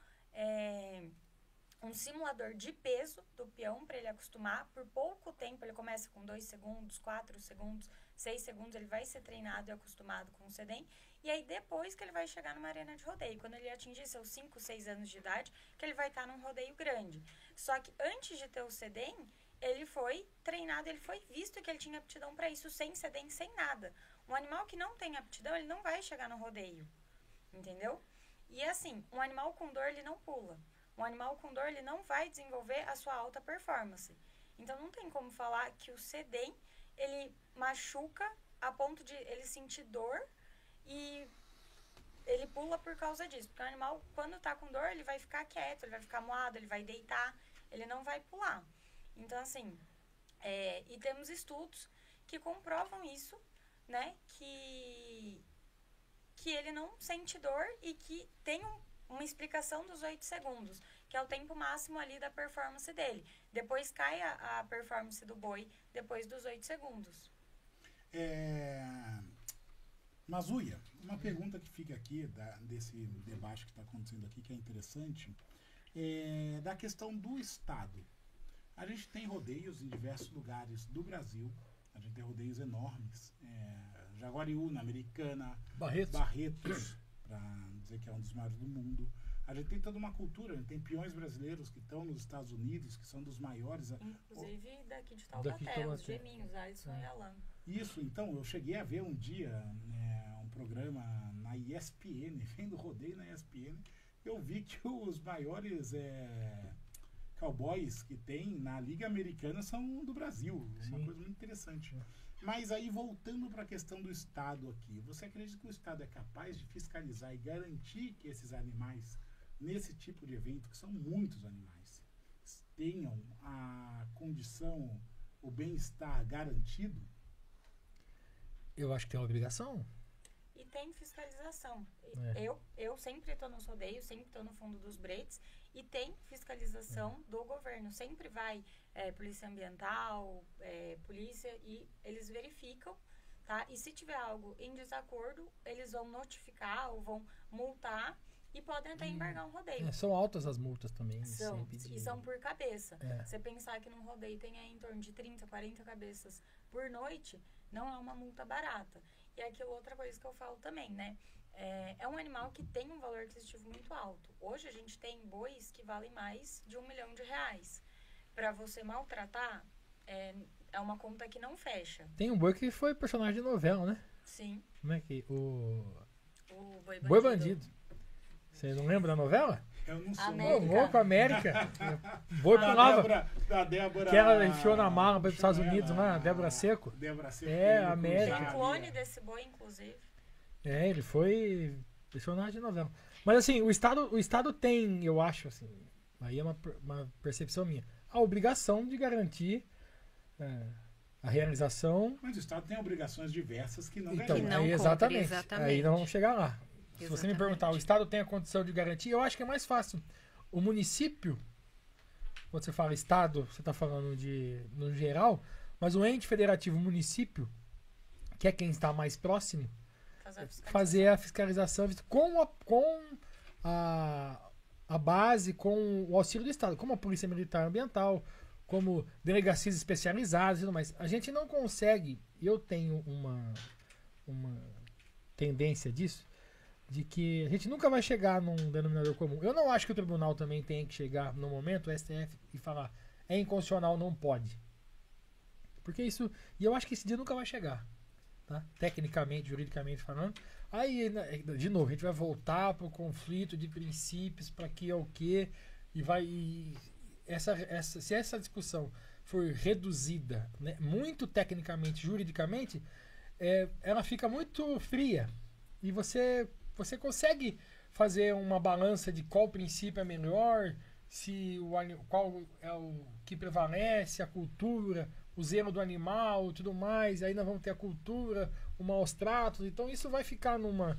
Speaker 4: um simulador de peso do peão para ele acostumar. Por pouco tempo, ele começa com 2 segundos, 4 segundos, 6 segundos, ele vai ser treinado e acostumado com o sedem. E aí, depois que ele vai chegar numa arena de rodeio, quando ele atingir seus 5, 6 anos de idade, que ele vai estar num rodeio grande. Só que antes de ter o sedem, ele foi treinado, ele foi visto que ele tinha aptidão para isso, sem sedem, sem nada. Um animal que não tem aptidão, ele não vai chegar no rodeio, entendeu? E assim, um animal com dor, ele não pula. Um animal com dor, ele não vai desenvolver a sua alta performance. Então, não tem como falar que o sedem, ele machuca a ponto de ele sentir dor e ele pula por causa disso. Porque o animal, quando tá com dor, ele vai ficar quieto, ele vai ficar moado, ele vai deitar, ele não vai pular. Então, assim, e temos estudos que comprovam isso, né? Que ele não sente dor e que tem uma explicação dos 8 segundos, que é o tempo máximo ali da performance dele. Depois cai a performance do boi, depois dos 8 segundos.
Speaker 1: Mazuia, uma pergunta que fica aqui desse debate que está acontecendo aqui, que é interessante, da questão do Estado. A gente tem rodeios em diversos lugares do Brasil, a gente tem rodeios enormes, Jaguariúna, Americana, Barretos, para dizer que é um dos maiores do mundo. A gente tem toda uma cultura, a gente tem peões brasileiros que estão nos Estados Unidos, que são dos maiores.
Speaker 4: Inclusive daqui de Taubaté, os gêmeos, Alisson e Alan.
Speaker 1: Isso, então, eu cheguei a ver um dia um programa na ESPN, vendo rodeio na ESPN, eu vi que os maiores cowboys que tem na Liga Americana são do Brasil. Sim. Uma coisa muito interessante. Mas aí, voltando para a questão do Estado aqui, você acredita que o Estado é capaz de fiscalizar e garantir que esses animais, nesse tipo de evento, que são muitos animais, tenham a condição, o bem-estar garantido?
Speaker 2: Eu acho que tem uma obrigação.
Speaker 4: E tem fiscalização. Eu sempre estou nos rodeios, sempre estou no fundo dos breaks, e tem fiscalização do governo. Sempre vai polícia ambiental, polícia, e eles verificam, tá? E se tiver algo em desacordo, eles vão notificar ou vão multar e podem até embargar um rodeio.
Speaker 2: São altas as multas também.
Speaker 4: E são por cabeça. Você pensar que num rodeio tem aí em torno de 30, 40 cabeças por noite, não é uma multa barata. E aquilo, outra coisa que eu falo também, né? É um animal que tem um valor aquisitivo muito alto. Hoje a gente tem bois que valem mais de R$1 milhão. Para você maltratar, é uma conta que não fecha.
Speaker 2: Tem um boi que foi personagem de novela, né?
Speaker 4: Sim.
Speaker 2: Como é que? O
Speaker 4: Boi Bandido.
Speaker 2: Você não lembra da novela?
Speaker 1: Eu não sou
Speaker 2: Louco América. Boi pulava.
Speaker 1: Da Débora.
Speaker 2: Que ela enfiou na mala para os Estados Unidos, lá, Débora Seco.
Speaker 1: Débora Seco.
Speaker 2: América.
Speaker 4: Tem clone desse boi, inclusive.
Speaker 2: Ele foi personagem de novela. Mas assim, o Estado tem, eu acho, assim, aí é uma percepção minha, a obrigação de garantir a realização.
Speaker 1: Mas o Estado tem obrigações diversas que não
Speaker 2: exatamente. Aí não vamos chegar lá. Se você me perguntar, o Estado tem a condição de garantir, eu acho que é mais fácil. O município, quando você fala Estado, você está falando no geral, mas o ente federativo município, que é quem está mais próximo, fazer a fiscalização com a base, com o auxílio do Estado, como a Polícia Militar Ambiental, como delegacias especializadas e tudo mais. A gente não consegue, eu tenho uma tendência disso, de que a gente nunca vai chegar num denominador comum. Eu não acho que o tribunal também tem que chegar no momento, o STF, e falar é inconstitucional, não pode. Porque isso, e eu acho que esse dia nunca vai chegar. Tá? Tecnicamente, juridicamente falando. Aí, de novo, a gente vai voltar para o conflito de princípios, para que é o quê, se essa discussão for reduzida, né, muito tecnicamente, juridicamente, ela fica muito fria. E você consegue fazer uma balança de qual princípio é melhor, qual é o que prevalece, a cultura, o zelo do animal e tudo mais. Aí nós vamos ter a cultura, o maus tratos. Então isso vai ficar numa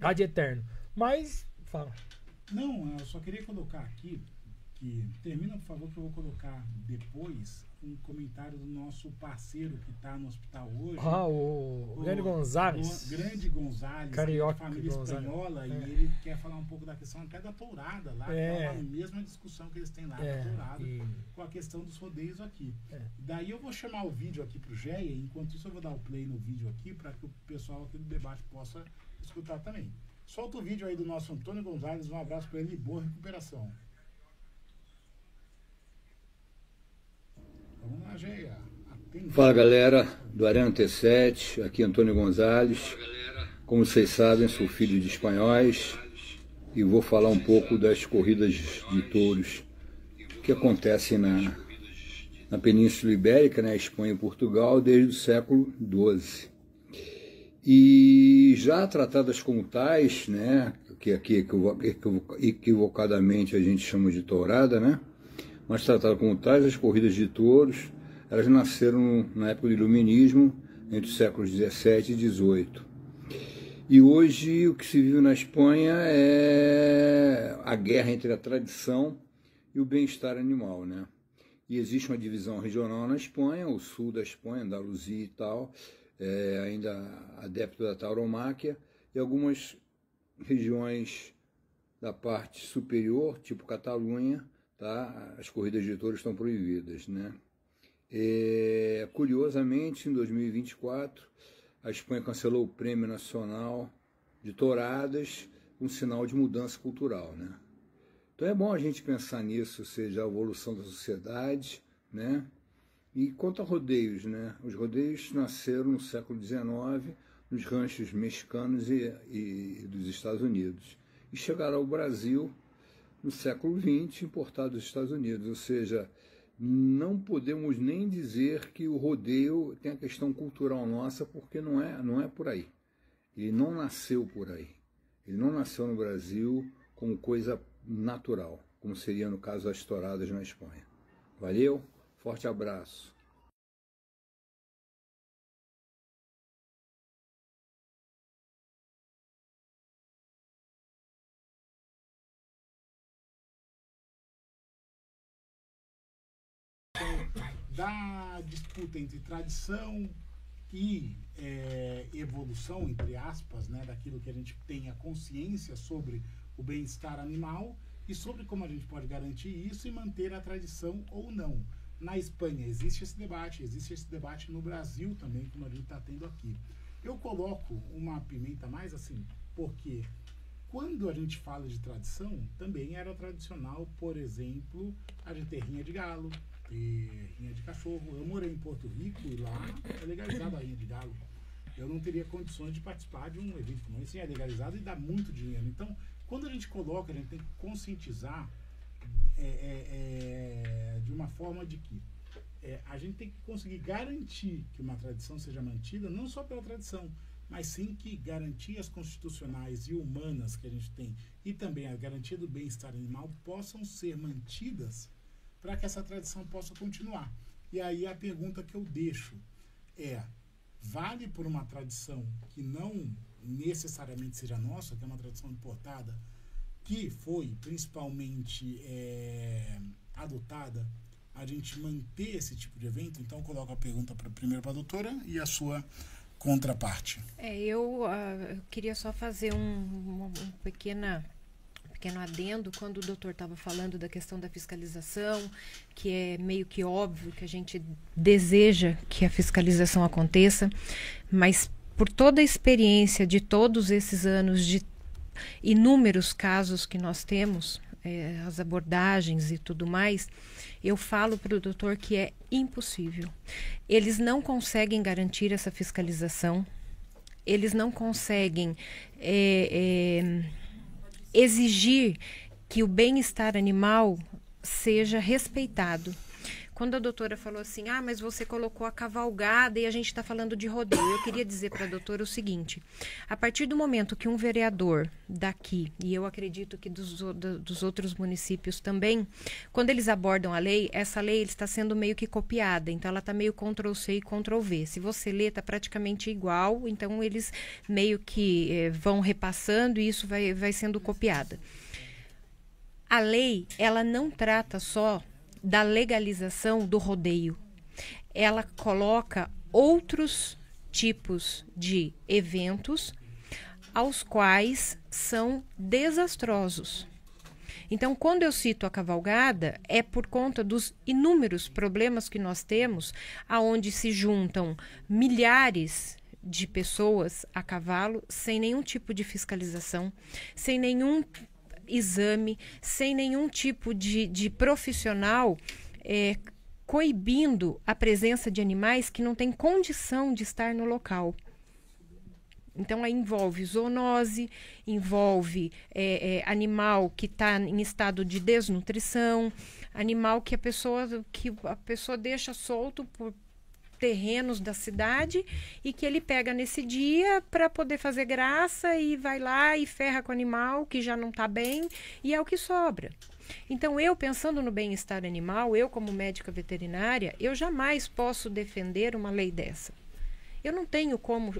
Speaker 2: ad eterno. Mas, fala.
Speaker 1: Não, eu só queria colocar aqui aqui. Termina, por favor, que eu vou colocar depois um comentário do nosso parceiro que está no hospital hoje.
Speaker 2: O Grande Gonzalez.
Speaker 1: Grande Gonzalez,
Speaker 2: Carioca,
Speaker 1: família
Speaker 2: Gonzalez.
Speaker 1: espanhola, e ele quer falar um pouco da questão até da tourada lá, que é a mesma discussão que eles têm lá da tourada, com a questão dos rodeios aqui. Daí eu vou chamar o vídeo aqui pro Geia, enquanto isso eu vou dar o play no vídeo aqui, para que o pessoal aqui do debate possa escutar também. Solta o vídeo aí do nosso Antônio Gonzalez, um abraço para ele e boa recuperação. Vamos lá, Geia.
Speaker 9: Fala, galera do Arena T7, aqui Antônio Gonzalez. Como vocês sabem, sou filho de espanhóis e vou falar um pouco das corridas de touros que acontecem na Península Ibérica, né, Espanha e Portugal, desde o século XII. E já tratadas como tais, né, que aqui equivocadamente a gente chama de tourada, né, mas tratadas como tais, as corridas de touros, elas nasceram na época do Iluminismo, entre os séculos XVII e XVIII. E hoje o que se vive na Espanha é a guerra entre a tradição e o bem-estar animal, né? E existe uma divisão regional na Espanha, o sul da Espanha, Andaluzia e tal, ainda adepto da tauromáquia, e algumas regiões da parte superior, tipo Catalunha, tá? As corridas de touros estão proibidas, né? Curiosamente, em 2024, a Espanha cancelou o Prêmio Nacional de Touradas, um sinal de mudança cultural, né? Então é bom a gente pensar nisso, ou seja, a evolução da sociedade, né? E quanto a rodeios, né? Os rodeios nasceram no século XIX, nos ranchos mexicanos e dos Estados Unidos, e chegaram ao Brasil no século XX, importados dos Estados Unidos, ou seja, não podemos nem dizer que o rodeio tem a questão cultural nossa, porque não é por aí. Ele não nasceu por aí. Ele não nasceu no Brasil como coisa natural, como seria no caso das touradas na Espanha. Valeu, forte abraço.
Speaker 1: Da disputa entre tradição e evolução, entre aspas, né, daquilo que a gente tem a consciência sobre o bem-estar animal e sobre como a gente pode garantir isso e manter a tradição ou não. Na Espanha existe esse debate no Brasil também, como a gente está tendo aqui. Eu coloco uma pimenta mais assim, porque quando a gente fala de tradição, também era tradicional, por exemplo, a gente ter rinha de galo, ter rinha de cachorro. Eu morei em Porto Rico e lá é legalizada a rinha de galo. Eu não teria condições de participar de um evento como esse, é legalizado e dá muito dinheiro. Então, quando a gente coloca, a gente tem que conscientizar de uma forma de que a gente tem que conseguir garantir que uma tradição seja mantida, não só pela tradição, mas sim que garantias constitucionais e humanas que a gente tem e também a garantia do bem-estar animal possam ser mantidas para que essa tradição possa continuar. E aí a pergunta que eu deixo é: vale por uma tradição que não necessariamente seja nossa, que é uma tradição importada, que foi principalmente adotada, a gente manter esse tipo de evento? Então eu coloco a pergunta primeiro para a doutora e a sua contraparte.
Speaker 8: Eu queria só fazer um pequeno adendo quando o doutor estava falando da questão da fiscalização, que é meio que óbvio que a gente deseja que a fiscalização aconteça, mas por toda a experiência de todos esses anos, de inúmeros casos que nós temos, as abordagens e tudo mais, eu falo para o doutor que é impossível. Eles não conseguem garantir essa fiscalização, eles não conseguem exigir que o bem-estar animal seja respeitado. Quando a doutora falou assim, mas você colocou a cavalgada e a gente está falando de rodeio, eu queria dizer para a doutora o seguinte: a partir do momento que um vereador daqui, e eu acredito que dos outros municípios também, quando eles abordam a lei, essa lei está sendo meio que copiada, então ela está meio Ctrl+C e Ctrl+V. Se você lê, está praticamente igual, então eles meio que vão repassando e isso vai sendo copiada. A lei, ela não trata só da legalização do rodeio. Ela coloca outros tipos de eventos aos quais são desastrosos. Então, quando eu cito a cavalgada, é por conta dos inúmeros problemas que nós temos, aonde se juntam milhares de pessoas a cavalo, sem nenhum tipo de fiscalização, sem nenhum exame, sem nenhum tipo de profissional coibindo a presença de animais que não têm condição de estar no local. Então, aí envolve zoonose, envolve animal que está em estado de desnutrição, animal que a pessoa deixa solto por terrenos da cidade e que ele pega nesse dia para poder fazer graça e vai lá e ferra com o animal que já não está bem e é o que sobra. Então, eu pensando no bem-estar animal, eu como médica veterinária, eu jamais posso defender uma lei dessa. Eu não tenho como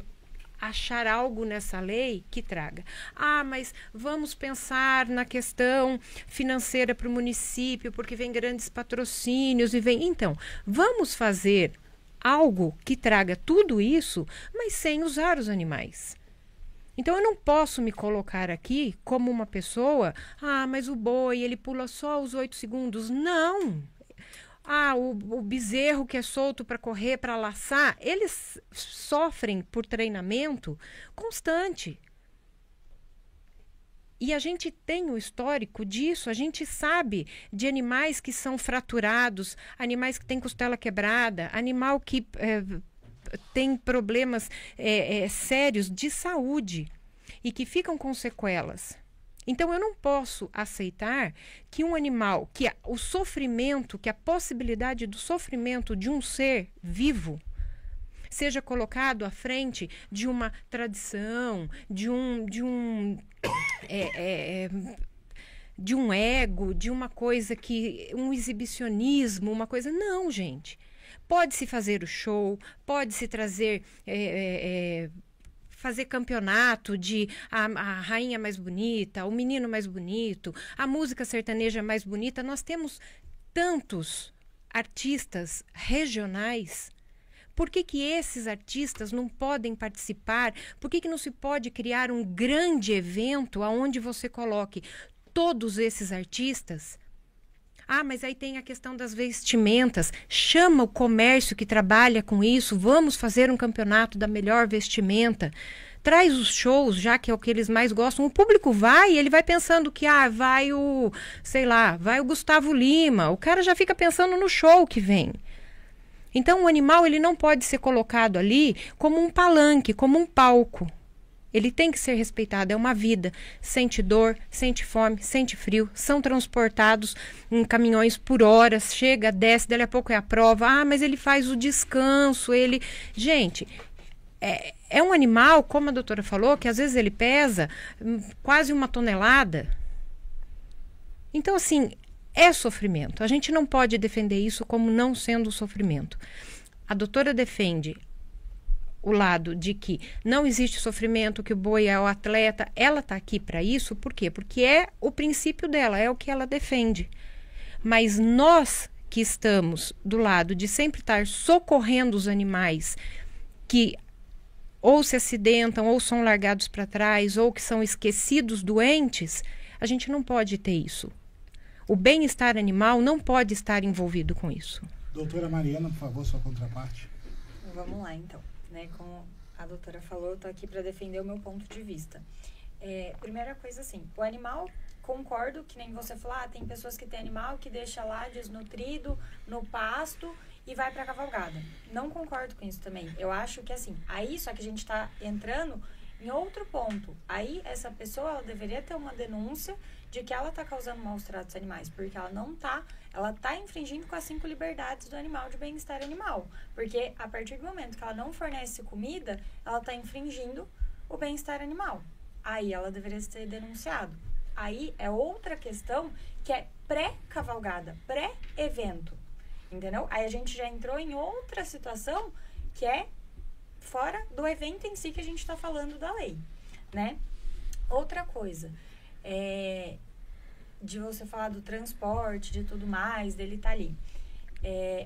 Speaker 8: achar algo nessa lei que traga. Mas vamos pensar na questão financeira para o município, porque vem grandes patrocínios e vem... Então, vamos fazer algo que traga tudo isso, mas sem usar os animais. Então, eu não posso me colocar aqui como uma pessoa, mas o boi, ele pula só os 8 segundos. Não! O bezerro que é solto para correr, para laçar, eles sofrem por treinamento constante. E a gente tem o histórico disso, a gente sabe de animais que são fraturados, animais que têm costela quebrada, animal que tem problemas sérios de saúde e que ficam com sequelas. Então, eu não posso aceitar que um animal, que o sofrimento, que a possibilidade do sofrimento de um ser vivo seja colocado à frente de uma tradição, de um ego, de uma coisa um exibicionismo, uma coisa... Não, gente. Pode-se fazer o show, pode-se trazer... fazer campeonato de a rainha mais bonita, o menino mais bonito, a música sertaneja mais bonita. Nós temos tantos artistas regionais. Por que esses artistas não podem participar? Por que não se pode criar um grande evento onde você coloque todos esses artistas? Mas aí tem a questão das vestimentas. Chama o comércio que trabalha com isso. Vamos fazer um campeonato da melhor vestimenta. Traz os shows, já que é o que eles mais gostam. O público vai e ele vai pensando que vai o Gustavo Lima. O cara já fica pensando no show que vem. Então, o animal ele não pode ser colocado ali como um palanque, como um palco. Ele tem que ser respeitado, é uma vida. Sente dor, sente fome, sente frio, são transportados em caminhões por horas, chega, desce, dali a pouco é a prova. Mas ele faz o descanso, ele... Gente, é um animal, como a doutora falou, que às vezes ele pesa quase 1 tonelada. Então, assim, é sofrimento. A gente não pode defender isso como não sendo sofrimento. A doutora defende o lado de que não existe sofrimento, que o boi é o atleta. Ela está aqui para isso, por quê? Porque é o princípio dela, é o que ela defende. Mas nós que estamos do lado de sempre estar socorrendo os animais que ou se acidentam, ou são largados para trás, ou que são esquecidos, doentes, a gente não pode ter isso. O bem-estar animal não pode estar envolvido com isso.
Speaker 1: Doutora Mariana, por favor, sua contraparte.
Speaker 4: Vamos lá, então. Como a doutora falou, eu tô aqui para defender o meu ponto de vista. Primeira coisa, assim, o animal, concordo que nem você falou, tem pessoas que têm animal que deixa lá desnutrido, no pasto e vai pra cavalgada. Não concordo com isso também. Eu acho que, assim, aí só que a gente tá entrando em outro ponto. Aí essa pessoa, ela deveria ter uma denúncia de que ela tá causando maus tratos animais, porque ela tá infringindo com as 5 liberdades do animal, de bem-estar animal. Porque a partir do momento que ela não fornece comida, ela tá infringindo o bem-estar animal. Aí ela deveria ser denunciado. Aí é outra questão que é pré-cavalgada, pré-evento, entendeu? Aí a gente já entrou em outra situação que é fora do evento em si que a gente tá falando da lei, né? Outra coisa, de você falar do transporte, de tudo mais, dele estar ali.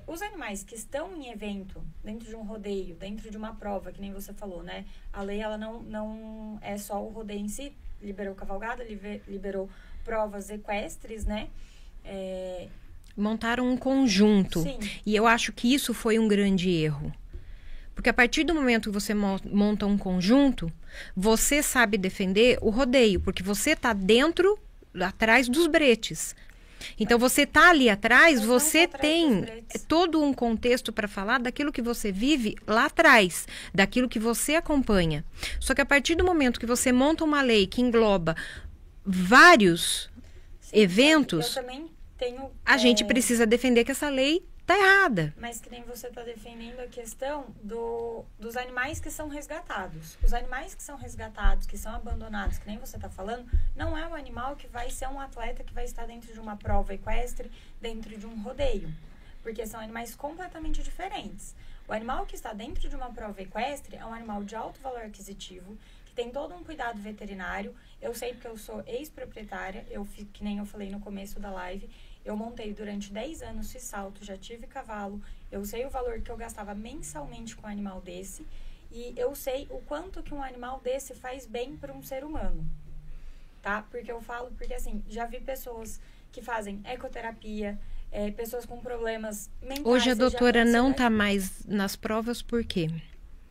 Speaker 4: Os animais que estão em evento, dentro de um rodeio, dentro de uma prova, que nem você falou, né? A lei, ela não é só o rodeio em si, liberou cavalgada, liberou provas equestres, né?
Speaker 8: Montaram um conjunto.
Speaker 4: Sim.
Speaker 8: E eu acho que isso foi um grande erro. Porque a partir do momento que você monta um conjunto, você sabe defender o rodeio, porque você está dentro, atrás dos bretes. Então, você está ali atrás, você tem todo um contexto para falar daquilo que você vive lá atrás, daquilo que você acompanha. Só que a partir do momento que você monta uma lei que engloba vários eventos,
Speaker 4: eu também tenho,
Speaker 8: a gente precisa defender que essa lei está errada.
Speaker 4: Mas que nem você está defendendo a questão dos animais que são resgatados. Os animais que são resgatados, que são abandonados, que nem você está falando, não é um animal que vai ser um atleta que vai estar dentro de uma prova equestre, dentro de um rodeio. Porque são animais completamente diferentes. O animal que está dentro de uma prova equestre é um animal de alto valor aquisitivo, que tem todo um cuidado veterinário. Eu sei porque eu sou ex-proprietária, que nem eu falei no começo da live. Eu montei durante 10 anos, fiz salto, já tive cavalo. Eu sei o valor que eu gastava mensalmente com um animal desse. E eu sei o quanto que um animal desse faz bem para um ser humano. Tá? Porque eu falo, porque assim, já vi pessoas que fazem ecoterapia, pessoas com problemas mentais.
Speaker 8: Hoje a doutora não está mais nas provas, por quê?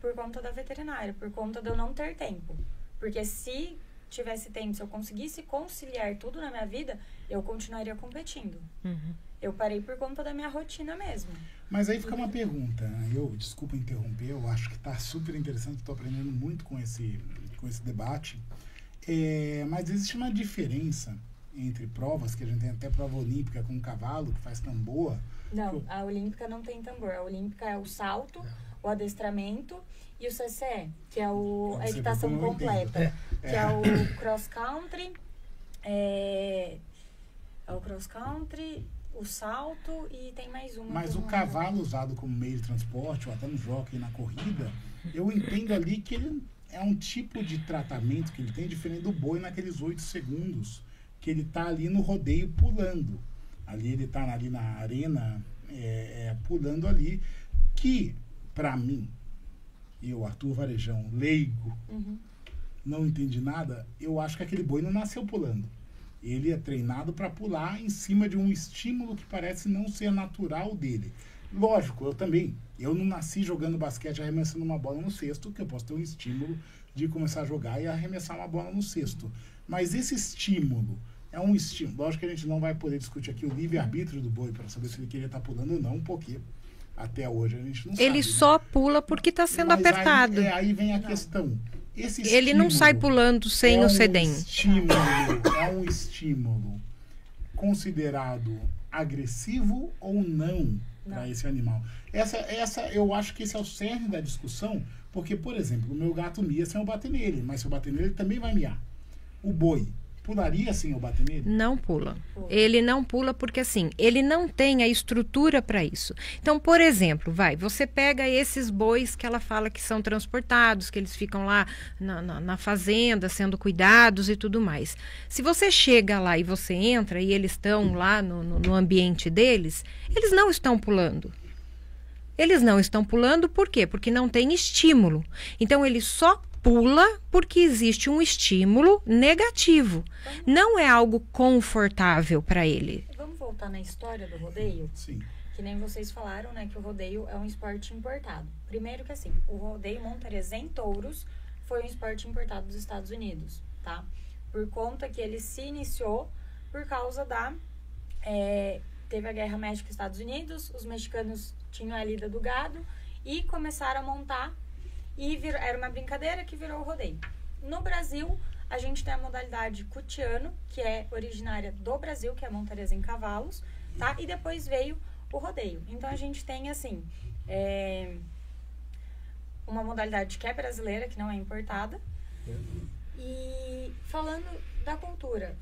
Speaker 4: Por conta da veterinária, por conta de eu não ter tempo. Porque se tivesse tempo, se eu conseguisse conciliar tudo na minha vida, eu continuaria competindo. Eu parei por conta da minha rotina mesmo.
Speaker 1: Mas aí fica uma pergunta. Desculpa interromper, eu acho que está super interessante, estou aprendendo muito com esse debate. Mas existe uma diferença entre provas, que a gente tem até prova olímpica com cavalo, que faz tambor.
Speaker 4: Não, a olímpica não tem tambor. A olímpica é o salto, o adestramento e o CCE, que é a equitação completa. Que é o cross-country, o cross-country, o salto e tem mais uma.
Speaker 1: Mas o cavalo usado como meio de transporte, ou até no jockey, na corrida, eu entendo ali que ele é um tipo de tratamento que ele tem diferente do boi naqueles 8 segundos, que ele tá ali no rodeio pulando. Ali ele tá ali na arena, pulando ali, que, para mim, eu, Arthur Varejão, leigo, não entendi nada, eu acho que aquele boi não nasceu pulando. Ele é treinado para pular em cima de um estímulo que parece não ser natural dele. Lógico, eu não nasci jogando basquete arremessando uma bola no cesto, que eu posso ter um estímulo de começar a jogar e arremessar uma bola no cesto. Mas esse estímulo é um estímulo. Lógico que a gente não vai poder discutir aqui o livre-arbítrio do boi para saber se ele queria estar pulando ou não, porque até hoje a gente não sabe.
Speaker 8: Ele só pula porque está sendo apertado.
Speaker 1: Aí vem a questão.
Speaker 8: Ele não sai pulando sem o sedem.
Speaker 1: É um estímulo considerado agressivo ou não para esse animal? Eu acho que esse é o cerne da discussão, porque, por exemplo, o meu gato mia sem eu bater nele, mas se eu bater nele, ele também vai miar. O boi pularia sem eu bater nele?
Speaker 8: Não pula. Ele não pula porque, assim, ele não tem a estrutura para isso. Então, por exemplo, você pega esses bois que ela fala que são transportados, que eles ficam lá na fazenda, sendo cuidados e tudo mais. Se você chega lá e você entra e eles estão lá no ambiente deles, eles não estão pulando. Eles não estão pulando por quê? Porque não tem estímulo. Então, ele só pula porque existe um estímulo negativo. Não é algo confortável para ele.
Speaker 4: Vamos voltar na história do rodeio?
Speaker 1: Sim.
Speaker 4: Que nem vocês falaram, né, que o rodeio é um esporte importado. Primeiro que assim, o rodeio montareiros em touros foi um esporte importado dos Estados Unidos, tá? Por conta que ele se iniciou por causa teve a guerra México-Estados Unidos, os mexicanos tinham a lida do gado e começaram a montar. E era uma brincadeira que virou o rodeio. No Brasil, a gente tem a modalidade cutiano, que é originária do Brasil, que é montareiros em cavalos, tá? E depois veio o rodeio. Então, a gente tem, assim, uma modalidade que é brasileira, que não é importada. E falando da cultura,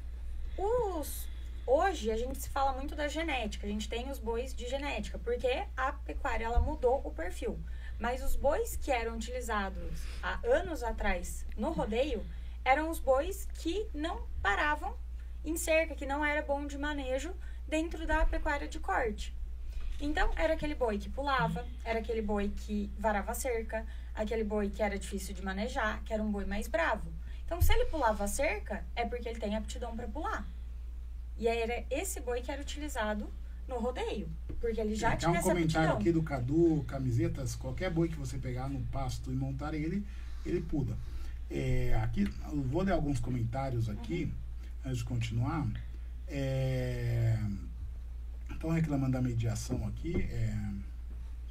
Speaker 4: hoje a gente se fala muito da genética, a gente tem os bois de genética, porque a pecuária ela mudou o perfil. Mas os bois que eram utilizados há anos atrás no rodeio eram os bois que não paravam em cerca, que não era bom de manejo dentro da pecuária de corte. Então, era aquele boi que pulava, era aquele boi que varava a cerca, aquele boi que era difícil de manejar, que era um boi mais bravo. Então, se ele pulava a cerca, é porque ele tem aptidão para pular. E aí era esse boi que era utilizado no rodeio, porque ele já tinha essa aptidão.
Speaker 1: Tem um comentário aqui do Cadu, camisetas, qualquer boi que você pegar no pasto e montar ele pula. Aqui, eu vou ler alguns comentários aqui, antes de continuar. Estão reclamando da mediação aqui.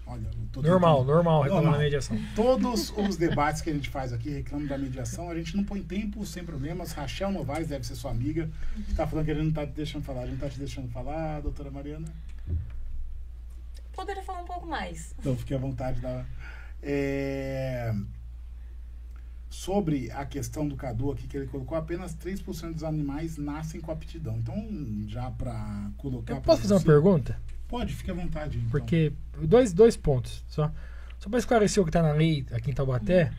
Speaker 1: Olha,
Speaker 2: normal reclamando da mediação.
Speaker 1: Todos os debates que a gente faz aqui reclamam da mediação. A gente não põe tempo, sem problemas. Rachel Novaes deve ser sua amiga, que está falando que a gente não está te deixando falar. A gente não está te deixando falar, doutora Mariana?
Speaker 4: Poderia falar um pouco mais.
Speaker 1: Então, fique à vontade. Sobre a questão do Cadu aqui, que ele colocou, apenas 3% dos animais nascem com aptidão. Então, já para colocar...
Speaker 2: Eu posso fazer uma pergunta?
Speaker 1: Pode, fique à vontade. Então.
Speaker 2: Porque, dois pontos. Só para esclarecer o que está na lei aqui em Taubaté,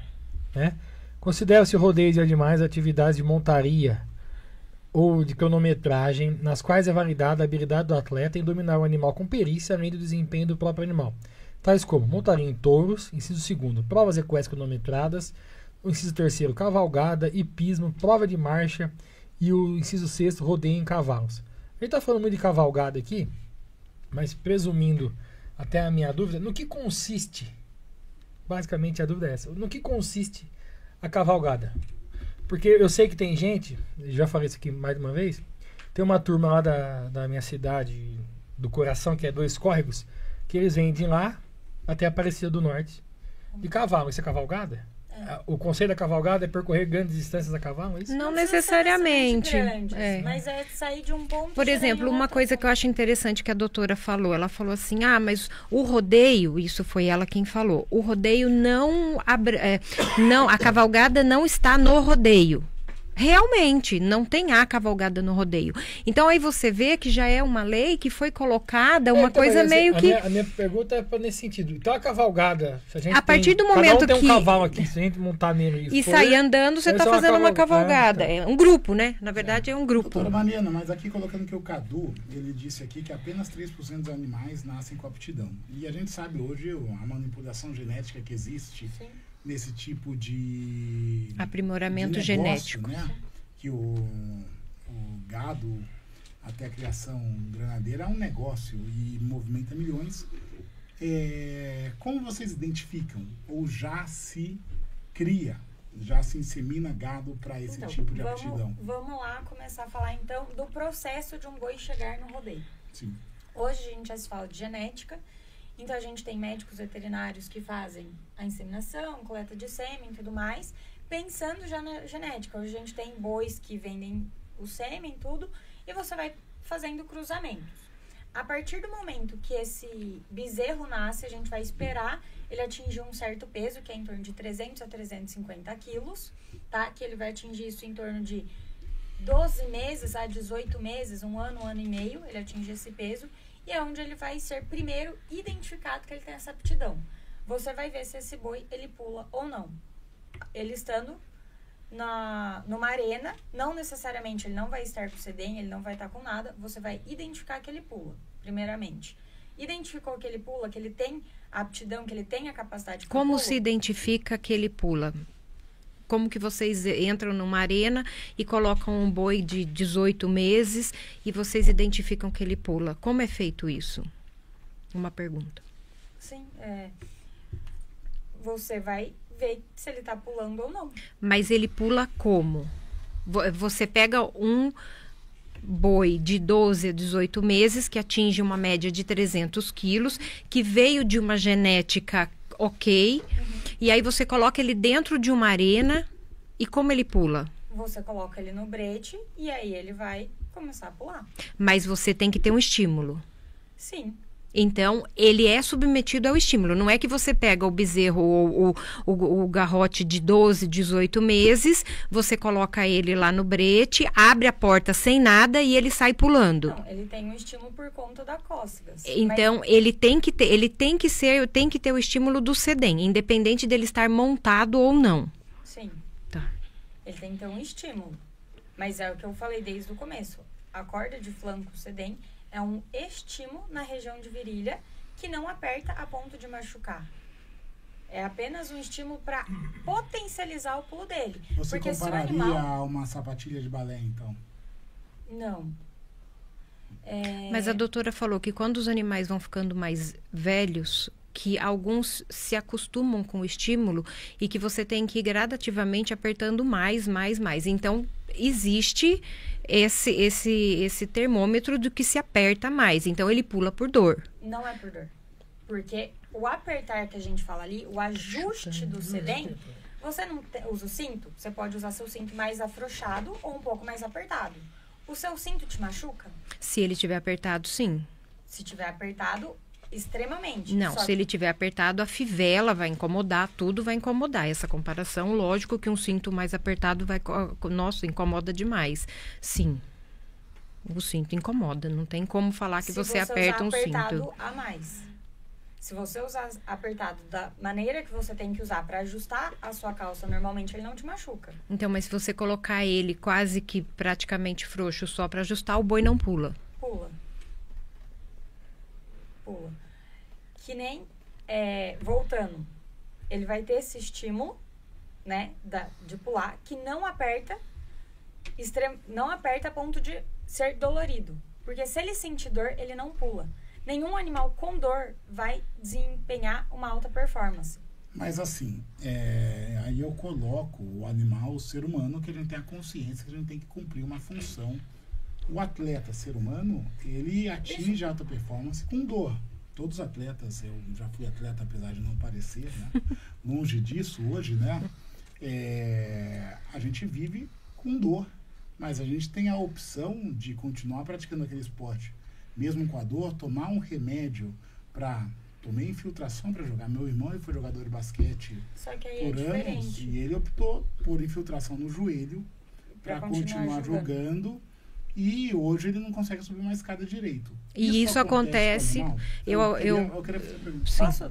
Speaker 2: né? Considera-se o rodeio de animais atividades de montaria ou de cronometragem, nas quais é validada a habilidade do atleta em dominar o animal com perícia, além do desempenho do próprio animal. Tais como montaria em touros, inciso 2º, provas equestres cronometradas, o inciso 3º, cavalgada, hipismo, prova de marcha e o inciso 6º, rodeio em cavalos. A gente está falando muito de cavalgada aqui, mas presumindo até a minha dúvida, no que consiste, basicamente a dúvida é essa, no que consiste a cavalgada? Porque eu sei que tem gente, já falei isso aqui mais de uma vez, tem uma turma lá da minha cidade, do coração, que é 2 Córregos, que eles vêm de lá até Aparecida do Norte de cavalo. Isso é cavalgada? O conceito da cavalgada é percorrer grandes distâncias a cavalo? É isso?
Speaker 8: Não necessariamente.
Speaker 4: Grandes, mas é sair de um ponto.
Speaker 8: Por exemplo, uma coisa que eu acho interessante que a doutora falou, ela falou assim, mas o rodeio, isso foi ela quem falou, o rodeio a cavalgada não está no rodeio. Realmente, não tem a cavalgada no rodeio. Então aí você vê que já é uma lei que foi colocada, uma coisa meio que...
Speaker 2: A minha pergunta é nesse sentido. Então a cavalgada, se a gente
Speaker 8: partir do momento
Speaker 2: cada um tem um cavalo aqui, se a gente montar nele
Speaker 8: e sair andando, você está fazendo uma cavalgada. É um grupo, né? Na verdade é um grupo.
Speaker 1: Doutora Mariana, mas aqui colocando que o Cadu, ele disse aqui que apenas 3% dos animais nascem com aptidão. E a gente sabe hoje a manipulação genética que existe... Sim. Nesse tipo de
Speaker 8: aprimoramento
Speaker 1: de negócio,
Speaker 8: genético,
Speaker 1: né? Que o gado até a criação granadeira é um negócio e movimenta milhões. Como vocês identificam ou já se cria, já se insemina gado para esse tipo de aptidão?
Speaker 4: Vamos lá começar a falar então do processo de um boi chegar no rodeio.
Speaker 1: Sim.
Speaker 4: Hoje a gente já se fala de genética. Então, a gente tem médicos veterinários que fazem a inseminação, coleta de sêmen e tudo mais, pensando já na genética. Hoje a gente tem bois que vendem o sêmen, tudo, e você vai fazendo cruzamentos. A partir do momento que esse bezerro nasce, a gente vai esperar ele atingir um certo peso, que é em torno de 300 a 350 quilos, tá? Que ele vai atingir isso em torno de 12 meses a 18 meses, um ano e meio, ele atinge esse peso. E é onde ele vai ser primeiro identificado que ele tem essa aptidão. Você vai ver se esse boi, ele pula ou não. Ele estando numa arena, não necessariamente ele não vai estar com sedem, ele não vai estar com nada, você vai identificar que ele pula, primeiramente. Identificou que ele pula, que ele tem a aptidão, que ele tem a capacidade de pular.
Speaker 8: Como se identifica que ele pula? Como que vocês entram numa arena e colocam um boi de 18 meses e vocês identificam que ele pula? Como é feito isso? Uma pergunta.
Speaker 4: Sim, você vai ver se ele está pulando ou não.
Speaker 8: Mas ele pula como? Você pega um boi de 12 a 18 meses que atinge uma média de 300 quilos, que veio de uma genética ok, e aí você coloca ele dentro de uma arena e como ele pula?
Speaker 4: Você coloca ele no brete e aí ele vai começar a pular.
Speaker 8: Mas você tem que ter um estímulo.
Speaker 4: Sim.
Speaker 8: Então, ele é submetido ao estímulo. Não é que você pega o bezerro ou o garrote de 12, 18 meses, você coloca ele lá no brete, abre a porta sem nada e ele sai pulando.
Speaker 4: Não, ele tem um estímulo por conta da cócegas.
Speaker 8: Então, mas... ele tem que ter o estímulo do sedem, independente dele estar montado ou não.
Speaker 4: Sim.
Speaker 8: Tá.
Speaker 4: Ele tem que ter um estímulo. Mas é o que eu falei desde o começo. A corda de flanco sedem é um estímulo na região de virilha que não aperta a ponto de machucar. É apenas um estímulo para potencializar o pulo dele.
Speaker 1: Você
Speaker 4: porque
Speaker 1: compararia
Speaker 4: se o animal...
Speaker 1: a uma sapatilha de balé, então?
Speaker 4: Não.
Speaker 8: Mas a doutora falou que quando os animais vão ficando mais velhos, que alguns se acostumam com o estímulo e que você tem que ir gradativamente apertando mais. Então, existe esse termômetro do que se aperta mais. Então, ele pula por dor.
Speaker 4: Não é por dor. Porque o apertar que a gente fala ali, o ajuste do sedem, você não usa o cinto? Você pode usar seu cinto mais afrouxado ou um pouco mais apertado. O seu cinto te machuca?
Speaker 8: Se ele tiver apertado, sim.
Speaker 4: Se tiver apertado, extremamente.
Speaker 8: Não, se ele tiver apertado, a fivela vai incomodar, tudo vai incomodar. Essa comparação, lógico que um cinto mais apertado vai... Nossa, incomoda demais. Sim. O cinto incomoda. Não tem como falar que você aperta um cinto. Se você usar apertado
Speaker 4: a mais. Se você usar apertado da maneira que você tem que usar para ajustar a sua calça, normalmente ele não te machuca.
Speaker 8: Então, mas se você colocar ele quase que praticamente frouxo só para ajustar, o boi não pula.
Speaker 4: Pula. Que nem, voltando, ele vai ter esse estímulo, né, de pular, que não aperta a ponto de ser dolorido. Porque se ele sentir dor, ele não pula. Nenhum animal com dor vai desempenhar uma alta performance.
Speaker 1: Mas assim, aí eu coloco o animal, o ser humano, que a gente tem a consciência que a gente tem que cumprir uma função. O atleta, ser humano, ele atinge a alta performance com dor. Todos os atletas, eu já fui atleta, apesar de não parecer, né? Longe disso hoje, né? A gente vive com dor, mas a gente tem a opção de continuar praticando aquele esporte. Mesmo com a dor, tomar um remédio para... Tomei infiltração para jogar. Meu irmão, ele foi jogador de basquete por anos e ele optou por infiltração no joelho para continuar jogando. E hoje ele não consegue subir uma escada direito.
Speaker 8: E isso acontece...
Speaker 1: Eu queria fazer uma pergunta.
Speaker 4: Posso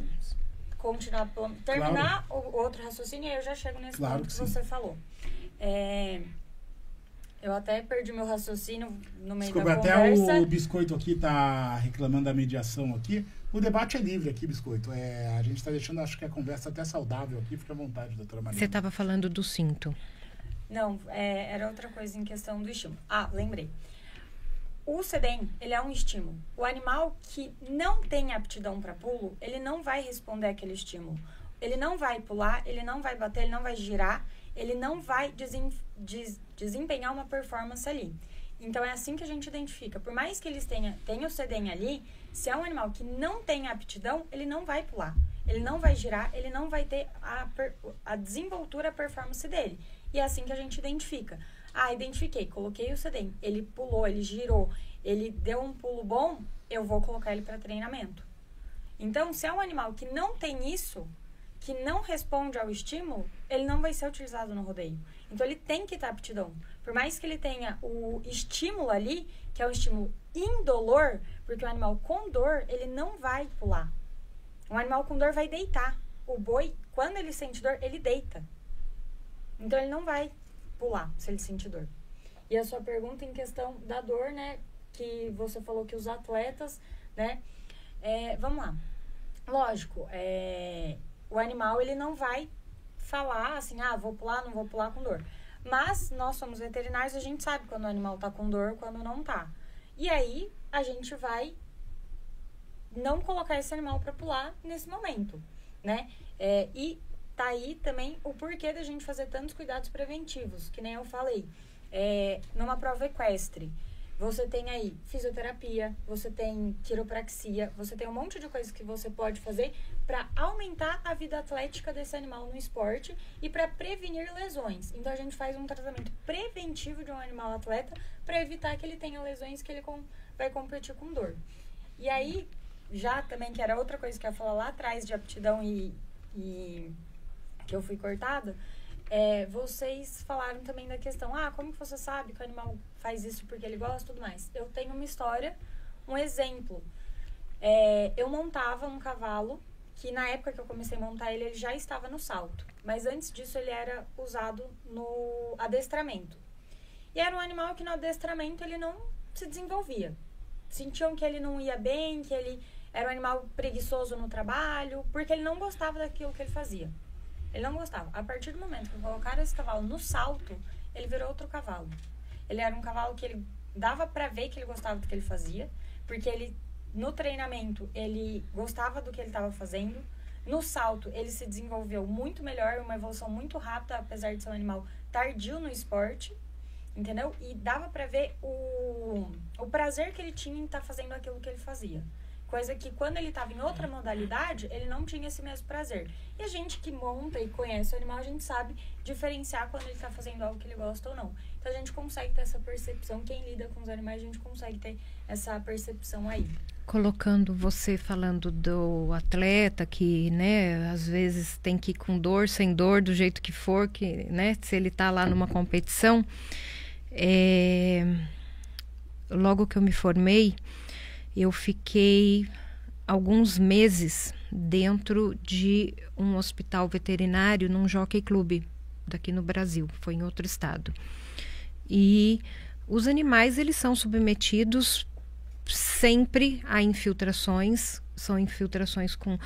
Speaker 4: continuar? Terminar o outro raciocínio e aí eu já chego nesse ponto que você falou. Eu até perdi meu raciocínio no meio da conversa.
Speaker 1: Até o Biscoito aqui tá reclamando da mediação aqui. O debate é livre aqui, Biscoito. A gente está deixando, acho que a conversa até saudável aqui. Fica à vontade, doutora Maria.
Speaker 8: Você estava falando do cinto.
Speaker 4: Não, era outra coisa em questão do estímulo. Lembrei. O sedem, ele é um estímulo. O animal que não tem aptidão para pulo, ele não vai responder àquele estímulo. Ele não vai pular, ele não vai bater, ele não vai girar, ele não vai desempenhar uma performance ali. Então, é assim que a gente identifica. Por mais que eles tenham o sedem ali, se é um animal que não tem aptidão, ele não vai pular. Ele não vai girar, ele não vai ter a desenvoltura, a performance dele. E é assim que a gente identifica. Identifiquei, coloquei o sedem, ele pulou, ele girou, ele deu um pulo bom, eu vou colocar ele para treinamento. Então, se é um animal que não tem isso, que não responde ao estímulo, ele não vai ser utilizado no rodeio. Então, ele tem que ter aptidão. Por mais que ele tenha o estímulo ali, que é um estímulo indolor, porque o animal com dor, ele não vai pular. Um animal com dor vai deitar. O boi, quando ele sente dor, ele deita. Então, ele não vai pular se ele sentir dor. E a sua pergunta em questão da dor, né, que você falou que os atletas, né, vamos lá. Lógico, o animal, ele não vai falar assim, vou pular, não vou pular com dor. Mas nós somos veterinários, a gente sabe quando o animal tá com dor, quando não tá. E aí, a gente vai não colocar esse animal para pular nesse momento, né? E tá aí também o porquê da gente fazer tantos cuidados preventivos, que nem eu falei. Numa prova equestre, você tem aí fisioterapia, você tem quiropraxia, você tem um monte de coisas que você pode fazer para aumentar a vida atlética desse animal no esporte e para prevenir lesões. Então, a gente faz um tratamento preventivo de um animal atleta para evitar que ele tenha lesões que ele vai competir com dor. E aí, já também, que era outra coisa que eu ia falar lá atrás de aptidão e que eu fui cortada, vocês falaram também da questão, como que você sabe que o animal faz isso porque ele gosta e tudo mais? Eu tenho uma história, um exemplo. Eu montava um cavalo que na época que eu comecei a montar ele já estava no salto. Mas antes disso ele era usado no adestramento. E era um animal que no adestramento ele não se desenvolvia. Sentiam que ele não ia bem, que ele era um animal preguiçoso no trabalho, porque ele não gostava daquilo que ele fazia. Ele não gostava. A partir do momento que colocaram esse cavalo no salto, ele virou outro cavalo. Ele era um cavalo que ele dava pra ver que ele gostava do que ele fazia, porque ele, no treinamento, ele gostava do que ele estava fazendo. No salto, ele se desenvolveu muito melhor, uma evolução muito rápida, apesar de ser um animal tardio no esporte, entendeu? E dava pra ver o prazer que ele tinha em estar fazendo aquilo que ele fazia. Coisa que quando ele estava em outra modalidade, ele não tinha esse mesmo prazer. E a gente que monta e conhece o animal, a gente sabe diferenciar quando ele está fazendo algo que ele gosta ou não. Então a gente consegue ter essa percepção. Quem lida com os animais, a gente consegue ter essa percepção aí.
Speaker 8: Colocando você falando do atleta que, né, às vezes tem que ir com dor, sem dor, do jeito que for, que, né, se ele tá lá numa competição, logo que eu me formei, eu fiquei alguns meses dentro de um hospital veterinário num jockey club daqui no Brasil, foi em outro estado. E os animais, eles são submetidos sempre a infiltrações, são infiltrações com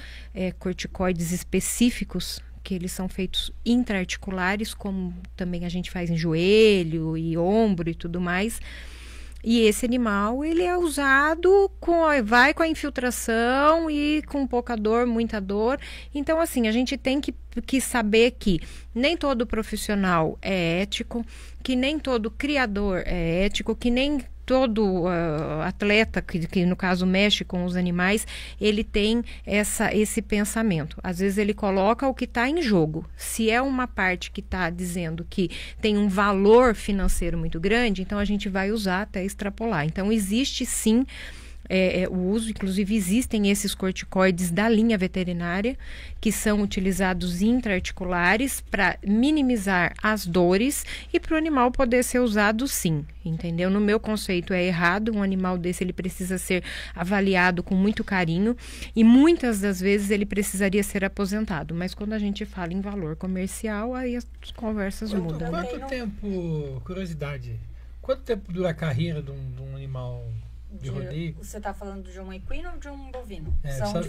Speaker 8: corticoides específicos, que eles são feitos intraarticulares, como também a gente faz em joelho e ombro e tudo mais. E esse animal, ele é usado, vai com a infiltração e com pouca dor, muita dor. Então, assim, a gente tem que saber que nem todo profissional é ético, que nem todo criador é ético, que nem todo atleta, que no caso mexe com os animais, ele tem esse pensamento. Às vezes ele coloca o que está em jogo. Se é uma parte que está dizendo que tem um valor financeiro muito grande, então a gente vai usar até extrapolar. Então existe sim o uso, inclusive existem esses corticoides da linha veterinária que são utilizados intraarticulares para minimizar as dores e para o animal poder ser usado sim, entendeu? No meu conceito é errado, um animal desse ele precisa ser avaliado com muito carinho e muitas das vezes ele precisaria ser aposentado, mas quando a gente fala em valor comercial, aí as conversas mudam.
Speaker 2: Quanto tempo, curiosidade, quanto tempo dura a carreira de um animal de rodeio?
Speaker 4: Você está falando de um equino ou de um bovino?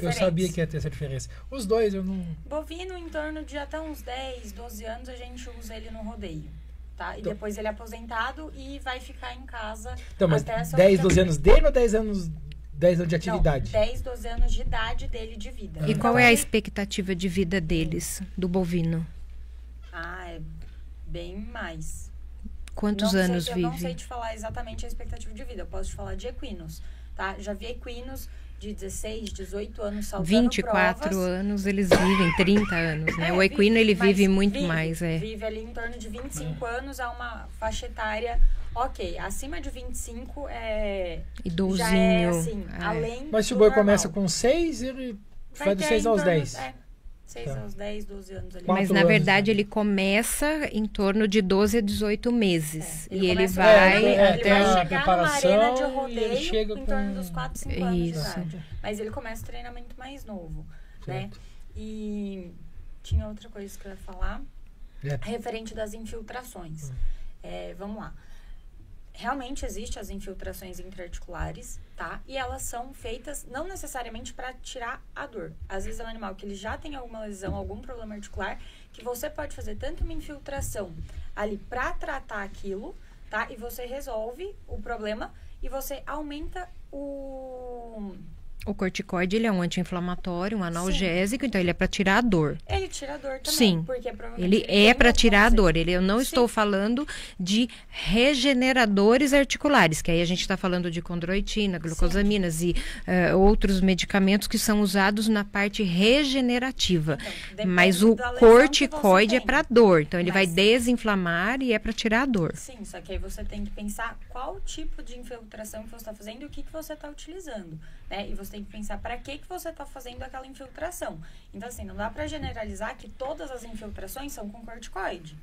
Speaker 2: Eu sabia que ia ter essa diferença. Os dois eu não...
Speaker 4: Bovino, em torno de até uns 10, 12 anos, a gente usa ele no rodeio. Tá? E então, depois ele é aposentado e vai ficar em casa.
Speaker 2: Então, mas 10, 12 anos dele ou 10 anos de atividade?
Speaker 4: Não, 10, 12 anos de idade dele de vida.
Speaker 8: E qual é a expectativa de vida deles, do bovino?
Speaker 4: É bem mais.
Speaker 8: Quantos anos vive?
Speaker 4: Eu não sei te falar exatamente a expectativa de vida. Eu posso te falar de equinos, tá? Já vi equinos de 16, 18 anos saltando
Speaker 8: 24
Speaker 4: provas.
Speaker 8: Anos, eles vivem 30 anos, né? O equino, ele vive muito mais,
Speaker 4: Vive ali em torno de 25 anos, é uma faixa etária, ok. Acima de 25
Speaker 8: idosinho.
Speaker 4: Já é assim, além.
Speaker 2: Mas se o boi começa com 6, ele vai dos 6 aos 10.
Speaker 4: 6 aos 10, 12 anos ali.
Speaker 8: Mas na verdade ele começa em torno de 12 a 18 meses. E ele vai
Speaker 4: até
Speaker 2: a
Speaker 4: chegar
Speaker 2: preparação
Speaker 4: numa arena de rodeio
Speaker 2: ele chega
Speaker 4: em torno dos 4, 5 anos de idade.
Speaker 8: Isso.
Speaker 4: Mas ele começa o treinamento mais novo, né?
Speaker 2: Certo.
Speaker 4: E tinha outra coisa que eu ia falar, referente das infiltrações. Vamos lá. Realmente existem as infiltrações intraarticulares, tá? E elas são feitas não necessariamente para tirar a dor. Às vezes é um animal que ele já tem alguma lesão, algum problema articular, que você pode fazer tanto uma infiltração ali para tratar aquilo, tá? E você resolve o problema e você aumenta
Speaker 8: O corticoide, ele é um anti-inflamatório, um analgésico, então ele é para tirar a dor.
Speaker 4: Ele tira a dor também.
Speaker 8: Sim,
Speaker 4: porque
Speaker 8: ele é para tirar a dor. Eu não estou falando de regeneradores articulares, que aí a gente está falando de condroitina, glucosaminas e outros medicamentos que são usados na parte regenerativa. Então, mas o corticoide é para dor, então ele vai desinflamar e é para tirar a dor.
Speaker 4: Sim, só que aí você tem que pensar qual tipo de infiltração que você está fazendo e o que você está utilizando, né? E você tem que pensar para que você está fazendo aquela infiltração. Então, assim, não dá para generalizar que todas as infiltrações são com corticoide,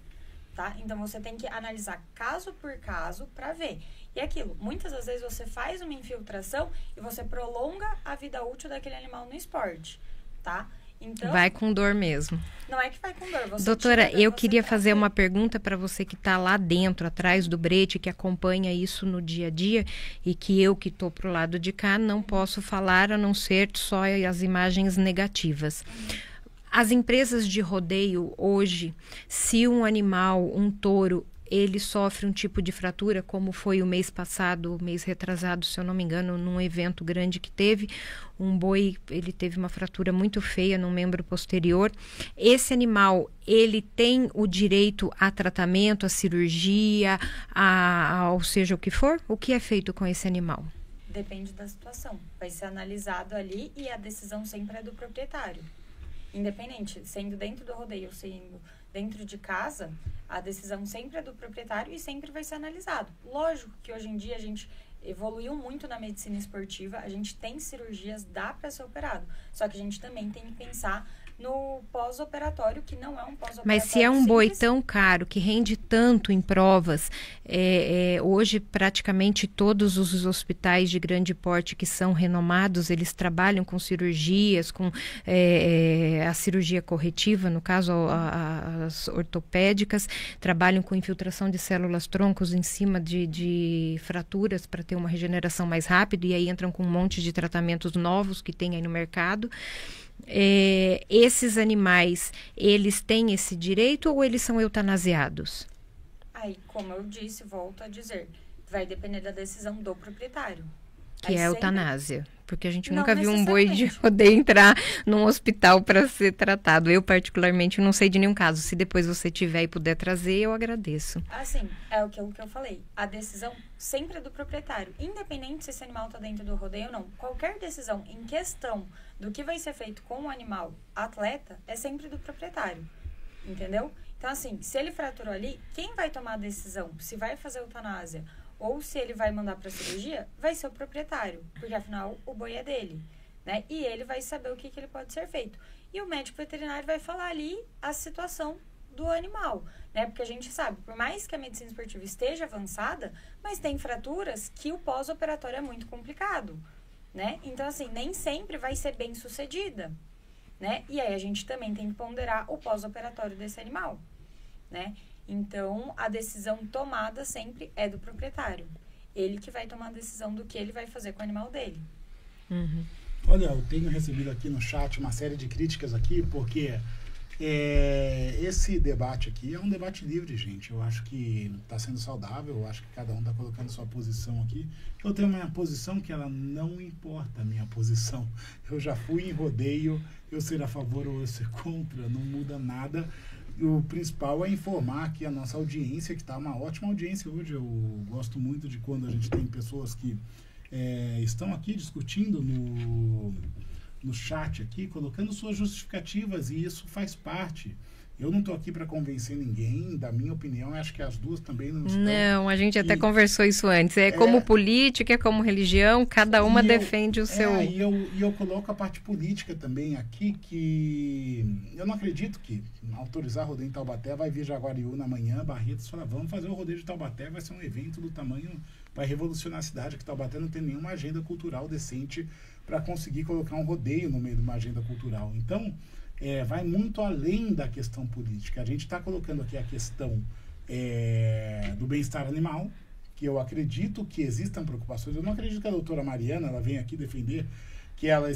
Speaker 4: tá? Então, você tem que analisar caso por caso para ver. E aquilo, muitas das vezes você faz uma infiltração e você prolonga a vida útil daquele animal no esporte, tá? Então,
Speaker 8: vai com dor mesmo.
Speaker 4: não é que vai com dor. Você
Speaker 8: Doutora,
Speaker 4: tira,
Speaker 8: eu
Speaker 4: você
Speaker 8: queria fazer
Speaker 4: trazer.
Speaker 8: uma pergunta para você que está lá dentro, atrás do brete, que acompanha isso no dia a dia e que eu que estou pro lado de cá não posso falar a não ser só as imagens negativas. As empresas de rodeio hoje, se um animal, um touro, ele sofre um tipo de fratura, como foi o mês passado, o mês retrasado, se eu não me engano, num evento grande que teve, um boi, ele teve uma fratura muito feia num membro posterior. Esse animal, ele tem o direito a tratamento, a cirurgia, ou seja, o que for? O que é feito com esse animal?
Speaker 4: Depende da situação. Vai ser analisado ali e a decisão sempre é do proprietário. Independente, sendo dentro do rodeio ou sendo dentro de casa, a decisão sempre é do proprietário e sempre vai ser analisado. Lógico que hoje em dia a gente evoluiu muito na medicina esportiva, a gente tem cirurgias, dá para ser operado. Só que a gente também tem que pensar no pós-operatório, que não é um pós-operatório
Speaker 8: Mas se é um boi
Speaker 4: simples.
Speaker 8: tão caro, que rende tanto em provas, hoje praticamente todos os hospitais de grande porte que são renomados, eles trabalham com cirurgias, com a cirurgia corretiva, no caso as ortopédicas, trabalham com infiltração de células troncos em cima de fraturas para ter uma regeneração mais rápida, e aí entram com um monte de tratamentos novos que tem aí no mercado. Esses animais, eles têm esse direito ou eles são eutanasiados?
Speaker 4: Aí, como eu disse, volto a dizer, vai depender da decisão do proprietário.
Speaker 8: Que
Speaker 4: Aí
Speaker 8: é a
Speaker 4: sempre-
Speaker 8: eutanásia. Porque a gente
Speaker 4: Não
Speaker 8: nunca viu um boi de
Speaker 4: necessariamente.
Speaker 8: rodeio entrar num hospital para ser tratado. Eu, particularmente, não sei de nenhum caso. Se depois você tiver e puder trazer, eu agradeço.
Speaker 4: Assim, é o que eu falei. A decisão sempre é do proprietário. Independente se esse animal está dentro do rodeio ou não. Qualquer decisão em questão do que vai ser feito com o animal atleta é sempre do proprietário. Entendeu? Então, assim, se ele fraturou ali, quem vai tomar a decisão se vai fazer eutanásia ou se ele vai mandar para cirurgia, vai ser o proprietário. Porque, afinal, o boi é dele. Né? E ele vai saber o que ele pode ser feito. E o médico veterinário vai falar ali a situação do animal, né? Porque a gente sabe, por mais que a medicina esportiva esteja avançada, mas tem fraturas que o pós-operatório é muito complicado, né? Então, assim, nem sempre vai ser bem sucedida, né? E aí a gente também tem que ponderar o pós-operatório desse animal, né? Então, a decisão tomada sempre é do proprietário. Ele que vai tomar a decisão do que ele vai fazer com o animal dele.
Speaker 8: Uhum.
Speaker 1: Olha, eu tenho recebido aqui no chat uma série de críticas aqui, porque esse debate aqui é um debate livre, gente. Eu acho que está sendo saudável, eu acho que cada um está colocando sua posição aqui. Eu tenho a minha posição que ela não importa a minha posição. Eu já fui em rodeio, eu ser a favor ou eu ser contra, não muda nada. O principal é informar aqui a nossa audiência, que está uma ótima audiência hoje. Eu gosto muito de quando a gente tem pessoas que estão aqui discutindo no chat aqui, colocando suas justificativas, e isso faz parte. Eu não estou aqui para convencer ninguém, da minha opinião, acho que as duas também não estão.
Speaker 8: Não, a gente até
Speaker 1: E-
Speaker 8: conversou isso antes. Como política, é como religião, cada uma defende o seu...
Speaker 1: E eu coloco a parte política também aqui, que eu não acredito que autorizar rodeio em Taubaté vai vir Jaguariúna amanhã, Barretos fala, vamos fazer o rodeio de Taubaté, vai ser um evento do tamanho, vai revolucionar a cidade, que Taubaté não tem nenhuma agenda cultural decente para conseguir colocar um rodeio no meio de uma agenda cultural. Então, vai muito além da questão política. A gente está colocando aqui a questão do bem-estar animal, que eu acredito que existam preocupações. Eu não acredito que a doutora Mariana, ela venha aqui defender que ela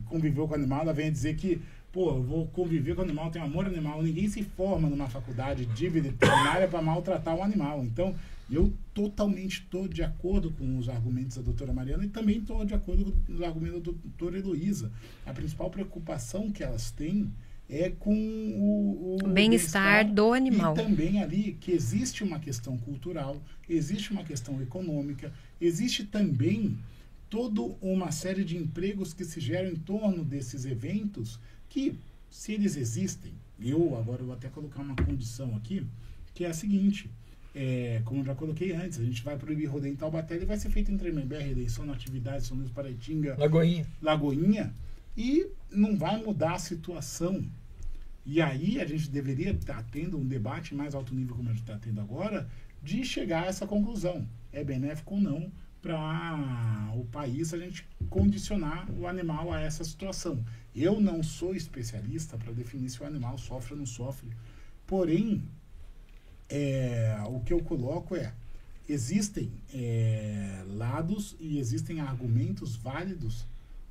Speaker 1: conviveu com o animal, ela venha dizer que, eu vou conviver com o animal, tenho amor ao animal. Ninguém se forma numa faculdade de veterinária para maltratar um animal. Então, eu totalmente estou de acordo com os argumentos da doutora Mariana e também estou de acordo com os argumentos da doutora Heloísa. A principal preocupação que elas têm é com o
Speaker 8: bem-estar do animal.
Speaker 1: E também ali que existe uma questão cultural, existe uma questão econômica, existe também toda uma série de empregos que se geram em torno desses eventos que, se eles existem, agora eu vou até colocar uma condição aqui, que é a seguinte, como eu já coloquei antes, a gente vai proibir rodeio em Taubaté, ele vai ser feito em Tremembé, Redenção, Natividade, São Luís, Paraitinga, Lagoinha, e não vai mudar a situação. E aí a gente deveria estar tendo um debate mais alto nível, como a gente está tendo agora, de chegar a essa conclusão. É benéfico ou não para o país a gente condicionar o animal a essa situação. Eu não sou especialista para definir se o animal sofre ou não sofre, porém, o que eu coloco existem lados e existem argumentos válidos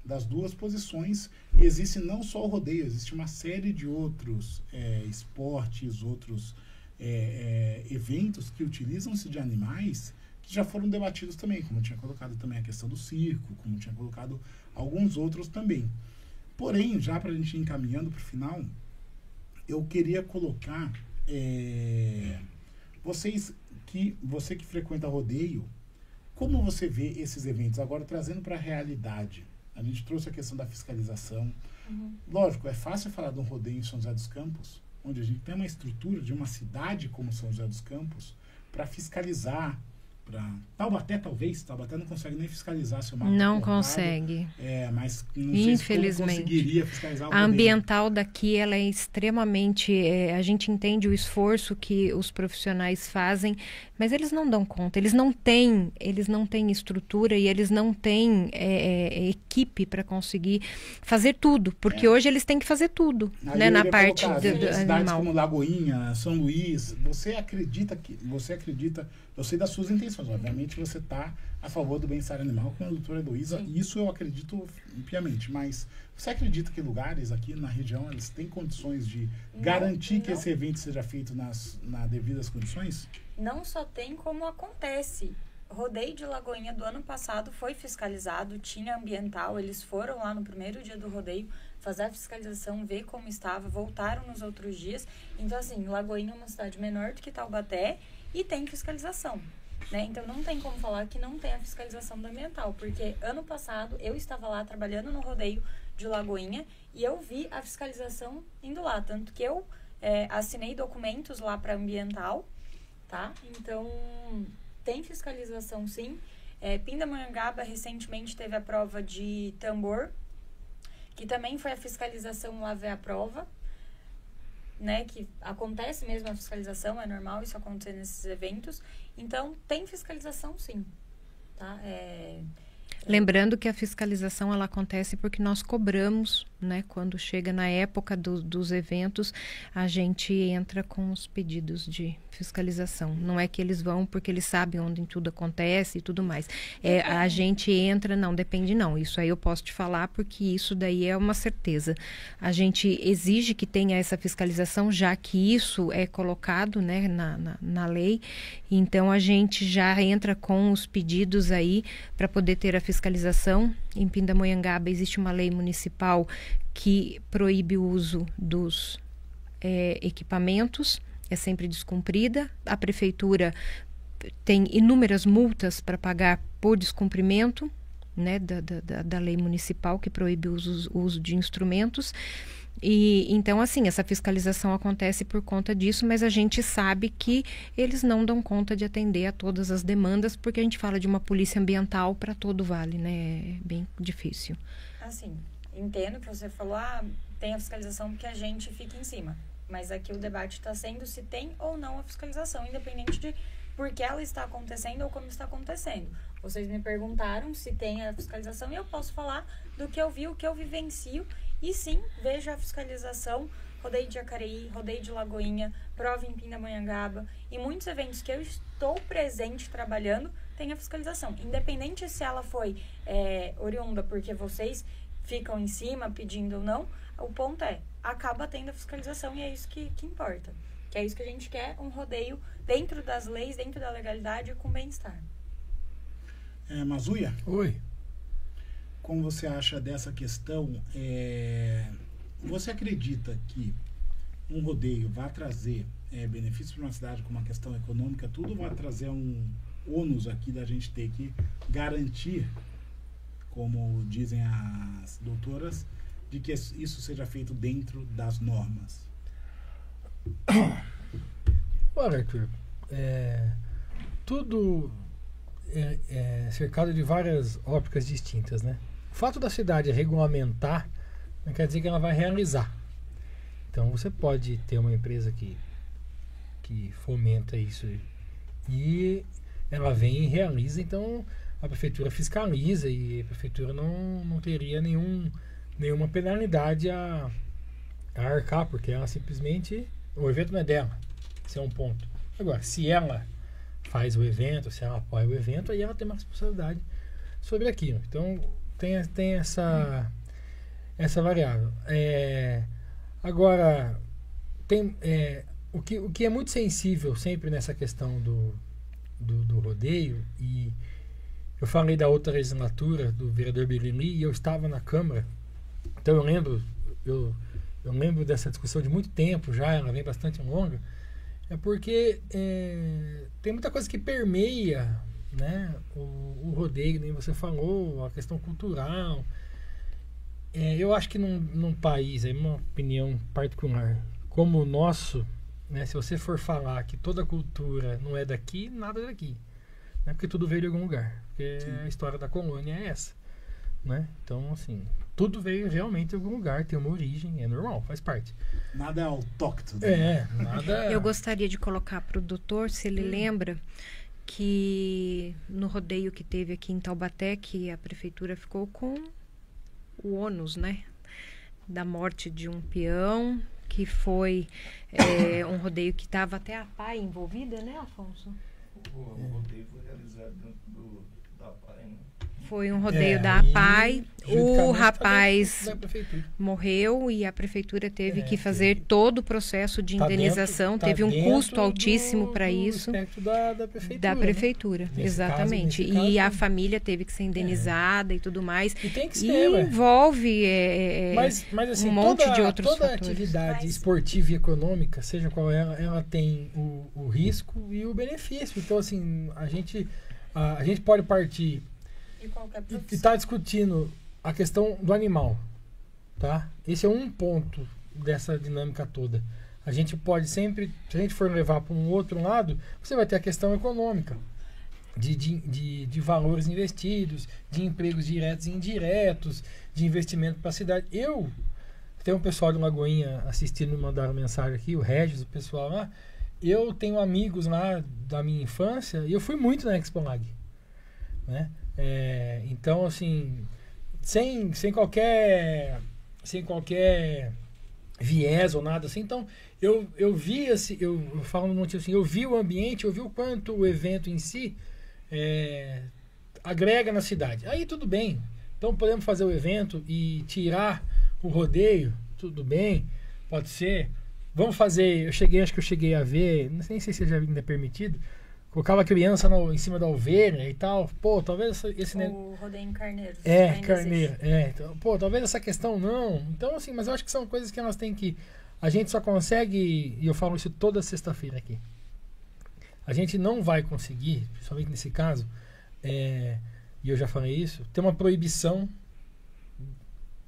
Speaker 1: das duas posições, e existe não só o rodeio, existe uma série de outros esportes, outros eventos que utilizam-se de animais que já foram debatidos também, como eu tinha colocado também a questão do circo, como eu tinha colocado alguns outros também. Porém, já para a gente ir encaminhando para o final, eu queria colocar você que frequenta rodeio, como você vê esses eventos? Agora, trazendo para a realidade, a gente trouxe a questão da fiscalização. Lógico, é fácil falar de um rodeio em São José dos Campos, onde a gente tem uma estrutura de uma cidade como São José dos Campos para fiscalizar. Taubaté, talvez. Taubaté não consegue nem fiscalizar seu mato.
Speaker 8: Não
Speaker 1: cortado.
Speaker 8: Consegue.
Speaker 1: Mas não
Speaker 8: infelizmente.
Speaker 1: Sei se conseguiria fiscalizar o
Speaker 8: A ambiental daqui, ela é extremamente... a gente entende o esforço que os profissionais fazem, mas eles não dão conta. Eles não têm estrutura e eles não têm equipe para conseguir fazer tudo. Porque hoje eles têm que fazer tudo, né, na parte do
Speaker 1: cidades
Speaker 8: animal.
Speaker 1: como Lagoinha, São Luís, você acredita... Eu sei das suas intenções, obviamente você está a favor do bem-estar animal, como a doutora Heloísa, e isso eu acredito piamente, mas você acredita que lugares aqui na região eles têm condições de garantir que esse evento seja feito nas devidas condições?
Speaker 4: Não só tem, como acontece. O rodeio de Lagoinha do ano passado foi fiscalizado, tinha ambiental, eles foram lá no primeiro dia do rodeio fazer a fiscalização, ver como estava, voltaram nos outros dias. Então, assim, Lagoinha é uma cidade menor do que Taubaté, e tem fiscalização, né? Então não tem como falar que não tem a fiscalização do ambiental, porque ano passado eu estava lá trabalhando no rodeio de Lagoinha e eu vi a fiscalização indo lá, tanto que eu assinei documentos lá para ambiental, tá? Então tem fiscalização sim. Pindamonhangaba recentemente teve a prova de tambor, que também foi a fiscalização lá ver a prova, né, que acontece mesmo a fiscalização, é normal isso acontecer nesses eventos. Então, tem fiscalização sim, tá?
Speaker 8: Lembrando que a fiscalização ela acontece porque nós cobramos, né? Quando chega na época dos eventos, a gente entra com os pedidos de fiscalização. Não é que eles vão porque eles sabem onde tudo acontece e tudo mais. A gente entra, não, depende não. Isso aí eu posso te falar porque isso daí é uma certeza. A gente exige que tenha essa fiscalização, já que isso é colocado, né, na lei. Então, a gente já entra com os pedidos aí para poder ter a fiscalização. Em Pindamonhangaba existe uma lei municipal que proíbe o uso dos equipamentos, é sempre descumprida. A prefeitura tem inúmeras multas para pagar por descumprimento, né, da lei municipal que proíbe o uso de instrumentos. E então, assim, essa fiscalização acontece por conta disso, mas a gente sabe que eles não dão conta de atender a todas as demandas, porque a gente fala de uma polícia ambiental para todo o vale, né? É bem difícil.
Speaker 4: Assim, entendo que você falou, tem a fiscalização porque a gente fica em cima. Mas aqui o debate está sendo se tem ou não a fiscalização, independente de por que ela está acontecendo ou como está acontecendo. Vocês me perguntaram se tem a fiscalização e eu posso falar do que eu vi, o que eu vivencio. E sim, vejo a fiscalização, rodeio de Jacareí, rodeio de Lagoinha, prova em Pindamonhangaba e muitos eventos que eu estou presente trabalhando, tem a fiscalização. Independente se ela foi oriunda porque vocês ficam em cima pedindo ou não, o ponto acaba tendo a fiscalização e é isso que importa. Que é isso que a gente quer, um rodeio dentro das leis, dentro da legalidade com bem-estar.
Speaker 1: Mazuia?
Speaker 2: Oi.
Speaker 1: Como você acha dessa questão? Você acredita que um rodeio vai trazer benefícios para uma cidade com uma questão econômica, tudo vai trazer um ônus aqui da gente ter que garantir, como dizem as doutoras, de que isso seja feito dentro das normas?
Speaker 2: Olha, Arthur, tudo é cercado de várias ópticas distintas, né? O fato da cidade regulamentar não quer dizer que ela vai realizar. Então você pode ter uma empresa que fomenta isso e ela vem e realiza. Então a prefeitura fiscaliza e a prefeitura não teria nenhuma penalidade a arcar, porque ela simplesmente, o evento não é dela, esse é um ponto. Agora, se ela faz o evento, se ela apoia o evento, aí ela tem uma responsabilidade sobre aquilo. Então tem essa variável. Agora, o que é muito sensível sempre nessa questão do rodeio, e eu falei da outra legislatura do vereador Birili, e eu estava na Câmara, então eu lembro dessa discussão de muito tempo já, ela vem bastante longa, porque tem muita coisa que permeia, né, o rodeio, nem você falou, a questão cultural. Eu acho que num país, é uma opinião particular, como o nosso, né, se você for falar que toda cultura não é daqui, nada é daqui. Né, porque tudo veio de algum lugar. Porque a história da colônia é essa. Né? Então, assim, tudo veio realmente de algum lugar, tem uma origem, é normal, faz parte.
Speaker 1: Nada é autóctono.
Speaker 2: Nada...
Speaker 8: Eu gostaria de colocar para o doutor, se ele lembra, que no rodeio que teve aqui em Taubaté, que a prefeitura ficou com o ônus, né, da morte de um peão, que foi um rodeio que estava até a PAI envolvida, né, Afonso?
Speaker 10: O rodeio foi realizado dentro da PAI, né?
Speaker 8: Foi um rodeio da APAI, o rapaz morreu e a prefeitura teve que fazer todo o processo de indenização, teve um custo altíssimo para isso. Da prefeitura,
Speaker 2: né?
Speaker 8: Exatamente.
Speaker 2: Nesse caso,
Speaker 8: e a família teve que ser indenizada e tudo mais.
Speaker 2: E tem que ser,
Speaker 8: e envolve
Speaker 2: mas, assim,
Speaker 8: um monte de outros
Speaker 2: toda
Speaker 8: fatores.
Speaker 2: Atividade esportiva e econômica, seja qual ela tem o risco e o benefício. Então, assim, a gente pode partir e está discutindo a questão do animal, tá? Esse é um ponto dessa dinâmica toda. A gente pode sempre, se a gente for levar para um outro lado, você vai ter a questão econômica, de valores investidos, de empregos diretos e indiretos, de investimento para a cidade. Tem um pessoal de Lagoinha assistindo, me mandaram mensagem aqui, o Regis, o pessoal lá. Eu tenho amigos lá da minha infância e eu fui muito na Expo Lag, né? Então, assim, sem qualquer viés ou nada assim. Então, eu vi assim, eu falo no motivo assim, eu vi o ambiente, eu vi o quanto o evento em si agrega na cidade. Aí tudo bem. Então podemos fazer o evento e tirar o rodeio, tudo bem, pode ser. Vamos fazer, acho que eu cheguei a ver, não sei se já ainda é permitido. Colocava a criança em cima da ovelha e tal. Pô, talvez esse...
Speaker 4: O rodeio em carneiros.
Speaker 2: Carneiro. Então, pô, talvez essa questão não. Então, assim, mas eu acho que são coisas que elas têm que... A gente só consegue... E eu falo isso toda sexta-feira aqui. A gente não vai conseguir, principalmente nesse caso, e eu já falei isso, ter uma proibição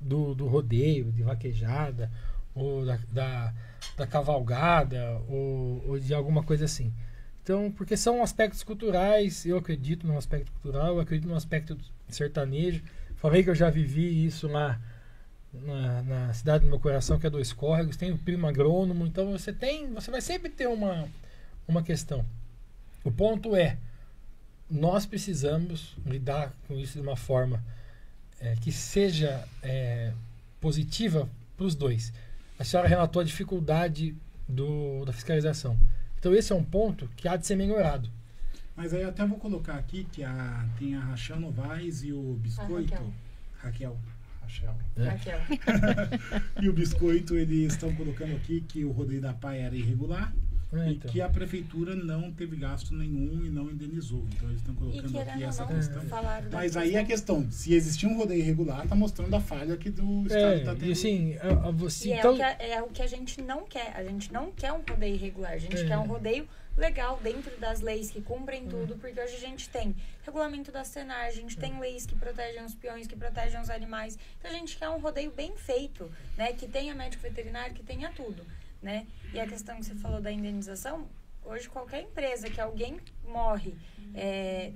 Speaker 2: do rodeio, de vaquejada, ou da cavalgada, ou de alguma coisa assim. Então, porque são aspectos culturais, eu acredito num aspecto cultural, eu acredito num aspecto sertanejo. Falei que eu já vivi isso lá na cidade do meu coração, que é Dois Córregos, tem o primo agrônomo, então você vai sempre ter uma questão. O ponto é, nós precisamos lidar com isso de uma forma que seja positiva para os dois. A senhora relatou a dificuldade da fiscalização. Então esse é um ponto que há de ser melhorado.
Speaker 1: Mas aí eu até vou colocar aqui que tem a Rachel Novaes e o Biscoito. Raquel. E o Biscoito, eles estão colocando aqui que o rodeio da PAI era irregular e que a prefeitura não teve gasto nenhum e não indenizou. Então eles estão colocando aqui essa questão. Mas aí a questão, se existir um rodeio irregular, está mostrando a falha que do Estado está tendo.
Speaker 2: E assim,
Speaker 4: então... é o que a gente não quer. A gente não quer um rodeio irregular. A gente quer um rodeio legal dentro das leis que cumprem tudo, porque hoje a gente tem regulamento da Senar, a gente tem leis que protegem os peões, que protegem os animais. Então a gente quer um rodeio bem feito, né? Que tenha médico veterinário, que tenha tudo, né? E a questão que você falou da indenização, hoje qualquer empresa que alguém morre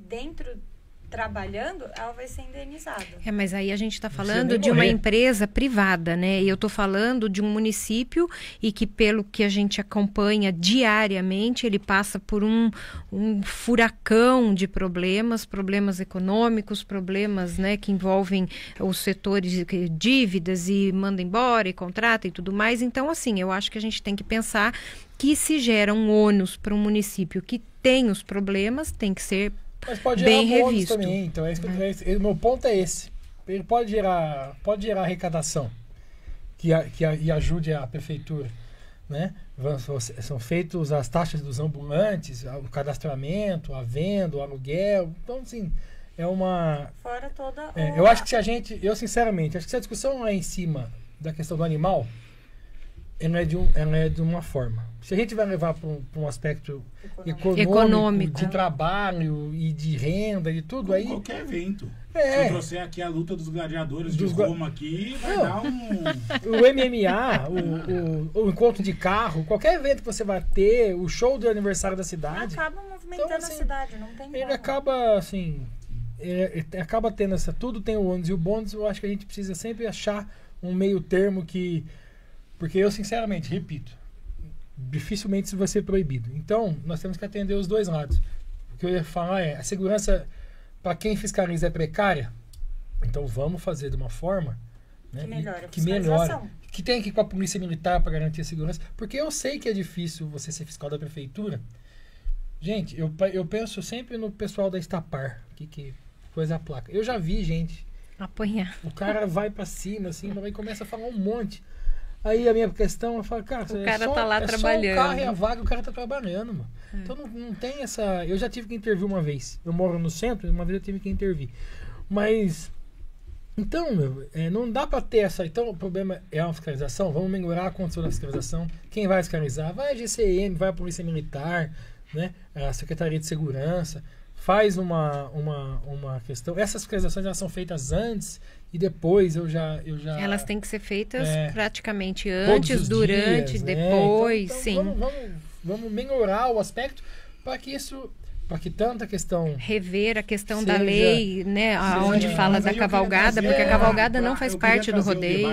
Speaker 4: dentro trabalhando, ela vai ser indenizada.
Speaker 8: Mas aí a gente está falando de uma empresa privada, né? E eu estou falando de um município e que, pelo que a gente acompanha diariamente, ele passa por um furacão de problemas econômicos, problemas, né, que envolvem os setores de dívidas e manda embora e contrata e tudo mais. Então, assim, eu acho que a gente tem que pensar que se gera um ônus para um município que tem os problemas, tem que ser
Speaker 2: mas pode
Speaker 8: bem
Speaker 2: gerar
Speaker 8: revisto
Speaker 2: também, então o meu ponto é esse. Ele pode gerar arrecadação que ajude a prefeitura, né? São feitos as taxas dos ambulantes, o cadastramento, a venda, o aluguel. Então, assim, é uma...
Speaker 4: Fora toda...
Speaker 2: eu acho que eu sinceramente, acho que se a discussão é em cima da questão do animal, ela é de uma forma. Se a gente vai levar para um aspecto econômico, de trabalho e de renda e tudo, aí...
Speaker 1: Qualquer evento. Se eu trouxer aqui a luta dos gladiadores de Roma aqui, vai dar
Speaker 2: o MMA, o encontro de carro, qualquer evento que você vai ter, o show do aniversário da cidade...
Speaker 4: Acaba movimentando então, assim, a cidade, não tem
Speaker 2: ele
Speaker 4: como.
Speaker 2: Acaba, assim... acaba tendo essa... Tudo tem o ônus e o bônus. Eu acho que a gente precisa sempre achar um meio termo que... Porque eu, sinceramente, repito, dificilmente isso vai ser proibido. Então, nós temos que atender os dois lados. O que eu ia falar a segurança para quem fiscaliza é precária, então vamos fazer de uma forma, né, que melhore. Que tem que ir com a polícia militar para garantir a segurança. Porque eu sei que é difícil você ser fiscal da prefeitura. Gente, eu penso sempre no pessoal da Estapar, que coisa a placa. Eu já vi gente
Speaker 8: apanhar.
Speaker 2: O cara vai para cima, assim, e começa a falar um monte. Aí a minha questão, eu falo, cara,
Speaker 8: o cara tá lá trabalhando.
Speaker 2: Só o carro e a vaga, o cara tá trabalhando, mano. Então não tem essa... Eu já tive que intervir uma vez. Eu moro no centro, uma vez eu tive que intervir. Mas... Então, não dá pra ter essa... Então o problema é a fiscalização. Vamos melhorar a condição da fiscalização. Quem vai fiscalizar? Vai a GCM, vai a Polícia Militar, né? A Secretaria de Segurança. Faz uma questão... Essas fiscalizações elas são feitas antes e depois eu já...
Speaker 8: Elas têm que ser feitas praticamente antes, durante, dias, depois,
Speaker 2: né?
Speaker 8: então,
Speaker 2: sim. Vamos melhorar o aspecto para que isso... Para que tanta questão...
Speaker 8: Rever a questão da lei, né? Onde fala da cavalgada, porque a cavalgada não faz parte do rodeio.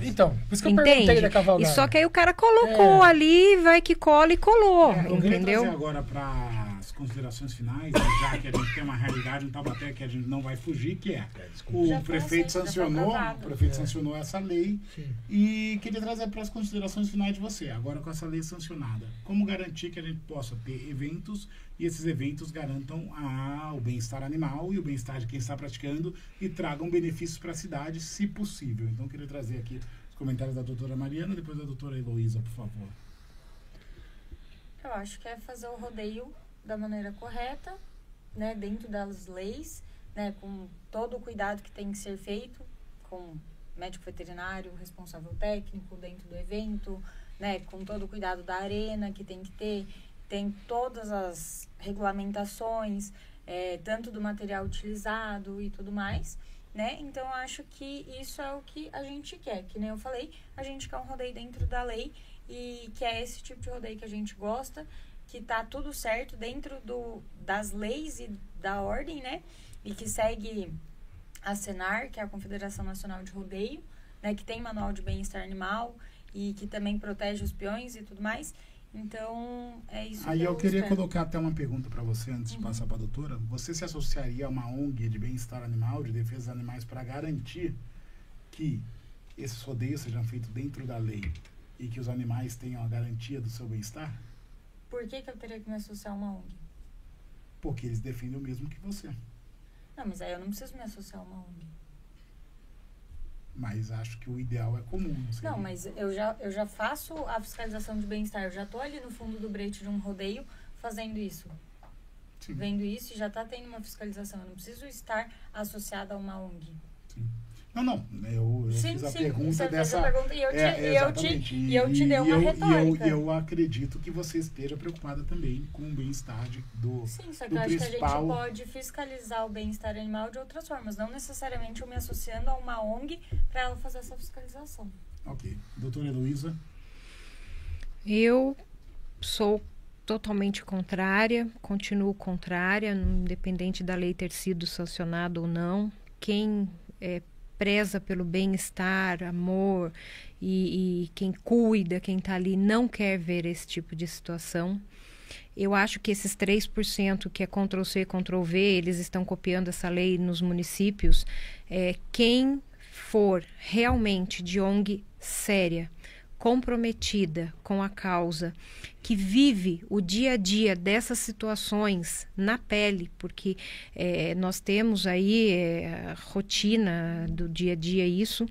Speaker 2: Então, por isso que eu perguntei da cavalgada.
Speaker 8: E só que aí o cara colocou ali, vai que cola e colou,
Speaker 1: eu
Speaker 8: entendeu?
Speaker 1: Trazer agora para as considerações finais, já que a gente tem uma realidade em Taubaté que a gente não vai fugir, que é o prefeito sancionou essa lei. Sim. E queria trazer para as considerações finais de você, agora com essa lei sancionada. Como garantir que a gente possa ter eventos e esses eventos garantam o bem-estar animal e o bem-estar de quem está praticando e tragam benefícios para a cidade, se possível. Então, eu queria trazer aqui os comentários da doutora Mariana, depois da doutora Heloísa, por favor.
Speaker 4: Eu acho que é fazer o rodeio da maneira correta, né, dentro das leis, né, com todo o cuidado que tem que ser feito, com médico veterinário, responsável técnico dentro do evento, né, com todo o cuidado da arena que tem que ter, tem todas as regulamentações, tanto do material utilizado e tudo mais, né? Então, eu acho que isso é o que a gente quer. Que nem eu falei, a gente quer um rodeio dentro da lei e que é esse tipo de rodeio que a gente gosta, que tá tudo certo dentro das leis e da ordem, né? E que segue a Senar, que é a Confederação Nacional de Rodeio, né? Que tem manual de bem-estar animal e que também protege os peões e tudo mais. Então, é isso.
Speaker 1: Aí eu queria colocar até uma pergunta para você, antes de passar para a doutora. Você se associaria a uma ONG de bem-estar animal, de defesa dos animais, para garantir que esses rodeios sejam feitos dentro da lei e que os animais tenham a garantia do seu bem-estar?
Speaker 4: Por que eu teria que me associar a uma ONG?
Speaker 1: Porque eles defendem o mesmo que você.
Speaker 4: Não, mas aí eu não preciso me associar a uma ONG.
Speaker 1: Mas acho que o ideal é comum.
Speaker 4: Não, mas eu já faço a fiscalização de bem-estar. Eu já estou ali no fundo do brete de um rodeio fazendo isso. Sim. Vendo isso e já está tendo uma fiscalização. Eu não preciso estar associada a uma ONG.
Speaker 1: Sim. Não. Eu fiz a pergunta dessa...
Speaker 4: Pergunta e eu te dei uma retórica.
Speaker 1: E eu acredito que você esteja preocupada também com o bem-estar do
Speaker 4: Sim, só que eu acho que a gente pode fiscalizar o bem-estar animal de outras formas. Não necessariamente eu me associando a uma ONG para ela fazer essa fiscalização.
Speaker 1: Ok. Doutora Heloísa?
Speaker 8: Eu sou totalmente contrária, continuo contrária, independente da lei ter sido sancionada ou não. Quem preza pelo bem-estar, amor e quem cuida, quem está ali, não quer ver esse tipo de situação. Eu acho que esses 3% que é Ctrl+C, Ctrl+V, eles estão copiando essa lei nos municípios. Quem for realmente de ONG séria, comprometida com a causa, que vive o dia a dia dessas situações na pele, porque nós temos aí a rotina do dia a dia isso,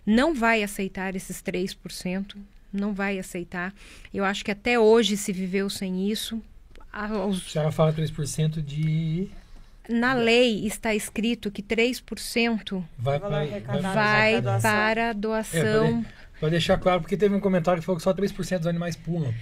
Speaker 8: não vai aceitar esses 3%, não vai aceitar. Eu acho que até hoje se viveu sem isso.
Speaker 2: A senhora fala 3% de...
Speaker 8: Na lei está escrito que 3% vai para a doação...
Speaker 2: Para deixar claro, porque teve um comentário que falou que só 3% dos animais pulam.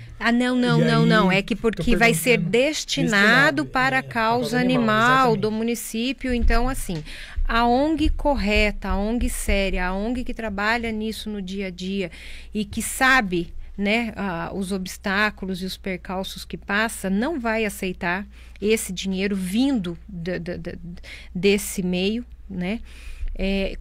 Speaker 8: Não. É que porque vai ser destinado para a causa animal do município. Então, assim, a ONG correta, a ONG séria, a ONG que trabalha nisso no dia a dia e que sabe, né, os obstáculos e os percalços que passa, não vai aceitar esse dinheiro vindo desse meio, né?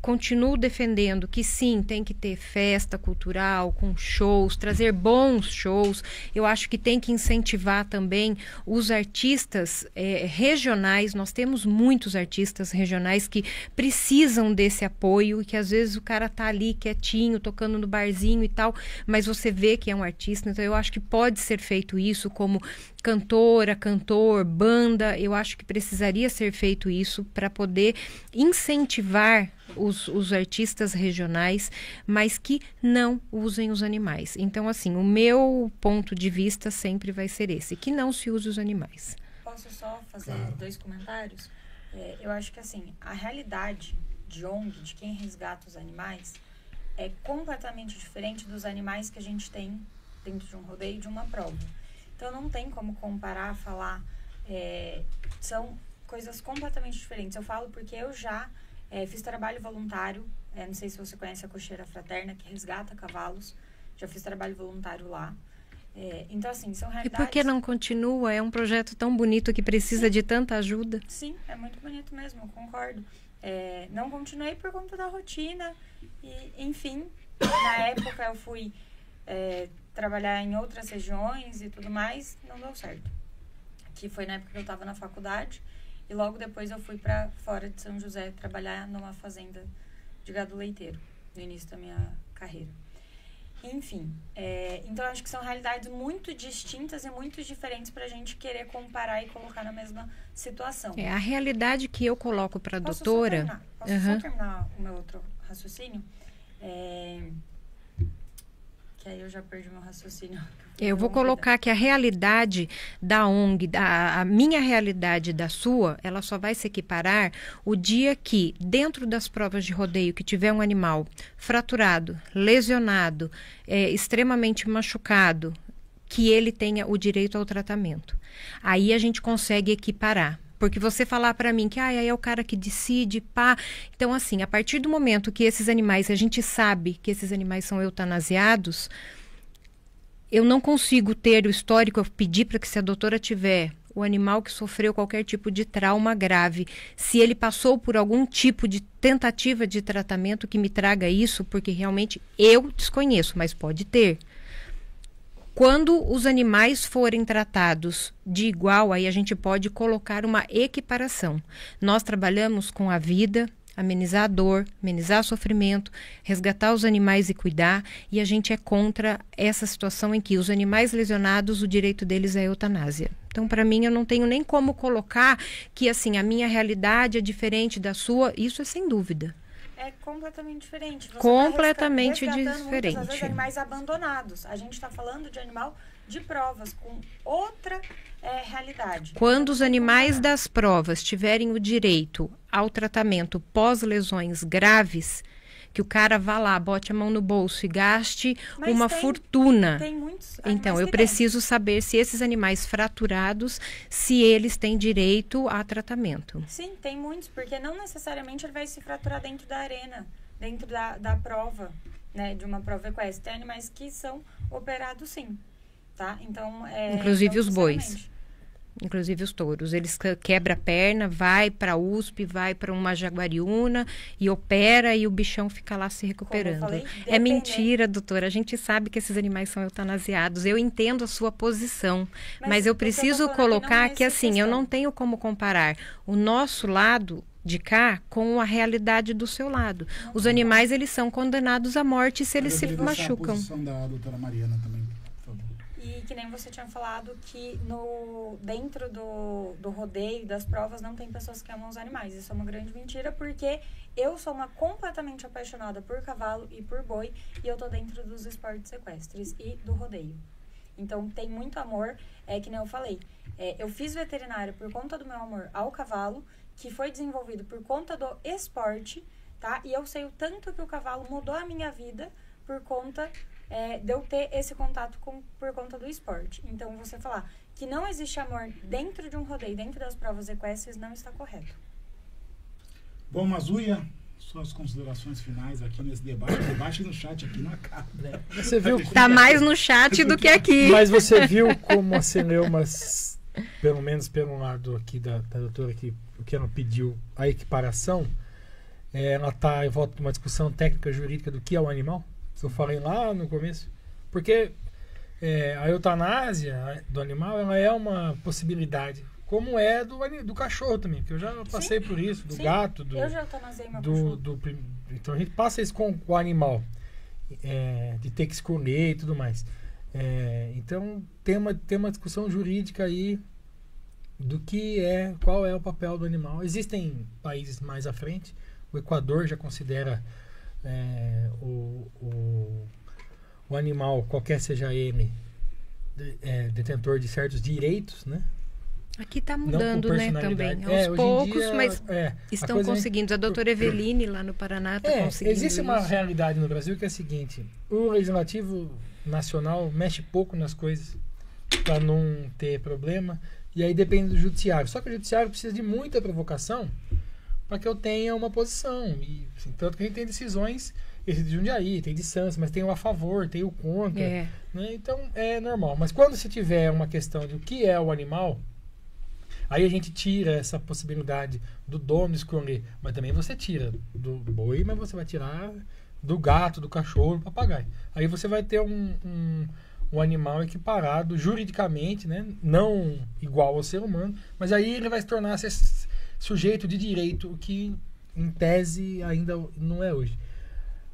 Speaker 8: Continuo defendendo que sim, tem que ter festa cultural com shows, trazer bons shows. Eu acho que tem que incentivar também os artistas regionais. Nós temos muitos artistas regionais que precisam desse apoio e que às vezes o cara tá ali quietinho, tocando no barzinho e tal, mas você vê que é um artista. Então eu acho que pode ser feito isso como cantora, cantor, banda. Eu acho que precisaria ser feito isso para poder incentivar os artistas regionais, mas que não usem os animais. Então, assim, o meu ponto de vista sempre vai ser esse, que não se use os animais.
Speaker 4: Posso só fazer 2 comentários? Eu acho que, assim, a realidade de ONG, de quem resgata os animais, é completamente diferente dos animais que a gente tem dentro de um rodeio, de uma prova. Então, não tem como comparar, falar, são coisas completamente diferentes. Eu falo porque eu já fiz trabalho voluntário, não sei se você conhece a Cocheira Fraterna, que resgata cavalos, já fiz trabalho voluntário lá. Então, assim, são realidades...
Speaker 8: E por que não continua? É um projeto tão bonito que precisa de tanta ajuda.
Speaker 4: Sim, é muito bonito mesmo, eu concordo. Não continuei por conta da rotina e, enfim, na época eu fui trabalhar em outras regiões e tudo mais, não deu certo. Que foi na época que eu estava na faculdade. E logo depois eu fui para fora de São José trabalhar numa fazenda de gado leiteiro, no início da minha carreira. Enfim, então eu acho que são realidades muito distintas e muito diferentes para a gente querer comparar e colocar na mesma situação.
Speaker 8: A realidade que eu coloco para a doutora...
Speaker 4: Posso só terminar o meu outro raciocínio? Que aí eu já perdi meu raciocínio.
Speaker 8: Eu vou colocar que a realidade da ONG, a minha realidade da sua, ela só vai se equiparar o dia que, dentro das provas de rodeio, que tiver um animal fraturado, lesionado, extremamente machucado, que ele tenha o direito ao tratamento. Aí a gente consegue equiparar. Porque você falar para mim que aí é o cara que decide, pá. Então, assim, a partir do momento que esses animais, a gente sabe que esses animais são eutanasiados, eu não consigo ter o histórico, eu pedi para que se a doutora tiver o animal que sofreu qualquer tipo de trauma grave, se ele passou por algum tipo de tentativa de tratamento que me traga isso, porque realmente eu desconheço, mas pode ter. Quando os animais forem tratados de igual, aí a gente pode colocar uma equiparação. Nós trabalhamos com a vida, amenizar a dor, amenizar o sofrimento, resgatar os animais e cuidar, e a gente é contra essa situação em que os animais lesionados, o direito deles é a eutanásia. Então, para mim, eu não tenho nem como colocar que, assim, a minha realidade é diferente da sua, isso é sem dúvida.
Speaker 4: É completamente diferente. Você
Speaker 8: completamente
Speaker 4: diferente.
Speaker 8: Muitas
Speaker 4: vezes animais abandonados. A gente está falando de animal de provas, com outra realidade.
Speaker 8: Quando os animais das provas tiverem o direito ao tratamento pós-lesões graves, que o cara vá lá, bote a mão no bolso e gaste uma fortuna.
Speaker 4: Tem muitos
Speaker 8: então, eu preciso saber se esses animais fraturados, se eles têm direito a tratamento.
Speaker 4: Sim, tem muitos, porque não necessariamente ele vai se fraturar dentro da arena, dentro da prova, né, de uma prova equestre. Tem animais que são operados, sim. tá? Então,
Speaker 8: inclusive os bois.
Speaker 4: sinceramente,
Speaker 8: Inclusive os touros. Eles quebram a perna, vai para USP, vai para uma Jaguariúna e opera e o bichão fica lá se recuperando.
Speaker 4: falei,
Speaker 8: É
Speaker 4: dependendo-
Speaker 8: mentira, doutora. A gente sabe que esses animais são eutanasiados. Eu entendo a sua posição, mas eu
Speaker 4: o que eu tô
Speaker 8: preciso
Speaker 4: falando aqui não
Speaker 8: colocar
Speaker 4: é
Speaker 8: que
Speaker 4: essa
Speaker 8: assim, eu
Speaker 4: questão.
Speaker 8: não tenho como comparar o nosso lado de cá com a realidade do seu lado. Os animais, eles são condenados à morte se eles
Speaker 1: Eu
Speaker 8: se
Speaker 1: queria deixar
Speaker 8: machucam.
Speaker 1: A posição da doutora Mariana também, por favor.
Speaker 4: E que nem você tinha falado que dentro do rodeio, das provas, não tem pessoas que amam os animais. Isso é uma grande mentira, porque eu sou uma completamente apaixonada por cavalo e por boi, e eu tô dentro dos esportes equestres e do rodeio. Então, tem muito amor, que nem eu falei. Eu fiz veterinária por conta do meu amor ao cavalo, que foi desenvolvido por conta do esporte, tá? E eu sei o tanto que o cavalo mudou a minha vida por conta de eu ter esse contato por conta do esporte. Então, você falar que não existe amor dentro de um rodeio, dentro das provas equestres, não está correto.
Speaker 1: Bom, Mazuia, suas considerações finais aqui nesse debate. O debate no chat aqui não acaba.
Speaker 2: Você viu,
Speaker 8: Tá mais no chat do que aqui.
Speaker 2: mas você viu como as celeumas, pelo menos pelo lado aqui da doutora que ela pediu a equiparação, ela está em volta de uma discussão técnica jurídica do que é o animal? Eu falei lá no começo. Porque a eutanásia do animal, ela é uma possibilidade. Como é do cachorro também, porque eu já passei por isso, do
Speaker 4: Sim,
Speaker 2: gato,
Speaker 4: eu já eutanasiei meu cachorro.
Speaker 2: então a gente passa isso com o animal, de ter que escolher e tudo mais. Então tem uma discussão jurídica aí do qual é o papel do animal. Existem países mais à frente, o Equador já considera o animal, qualquer seja ele, detentor de certos direitos, né?
Speaker 8: Aqui está
Speaker 2: Não
Speaker 8: mudando,
Speaker 2: com
Speaker 8: né,
Speaker 2: personalidade.
Speaker 8: também. Aos
Speaker 2: hoje em
Speaker 8: poucos,
Speaker 2: dia,
Speaker 8: mas
Speaker 2: a
Speaker 8: estão
Speaker 2: coisa
Speaker 8: conseguindo. A doutora Eveline, lá no Paraná, está conseguindo
Speaker 2: existe
Speaker 8: isso.
Speaker 2: uma realidade no Brasil que é a seguinte: o legislativo nacional mexe pouco nas coisas para não ter problema, e aí depende do judiciário. Só que o judiciário precisa de muita provocação para que eu tenha uma posição. E, assim, tanto que a gente tem decisões, esse de Jundiaí, tem de Santos, mas tem o a favor, tem o contra. Né? Então é normal. Mas quando se tiver uma questão de o que é o animal, aí a gente tira essa possibilidade do dono escolher. Mas também você tira do boi, mas você vai tirar do gato, do cachorro, do papagaio. Aí você vai ter um animal equiparado juridicamente, né? Não igual ao ser humano, mas aí ele vai se tornar sujeito de direito, o que em tese ainda não é hoje.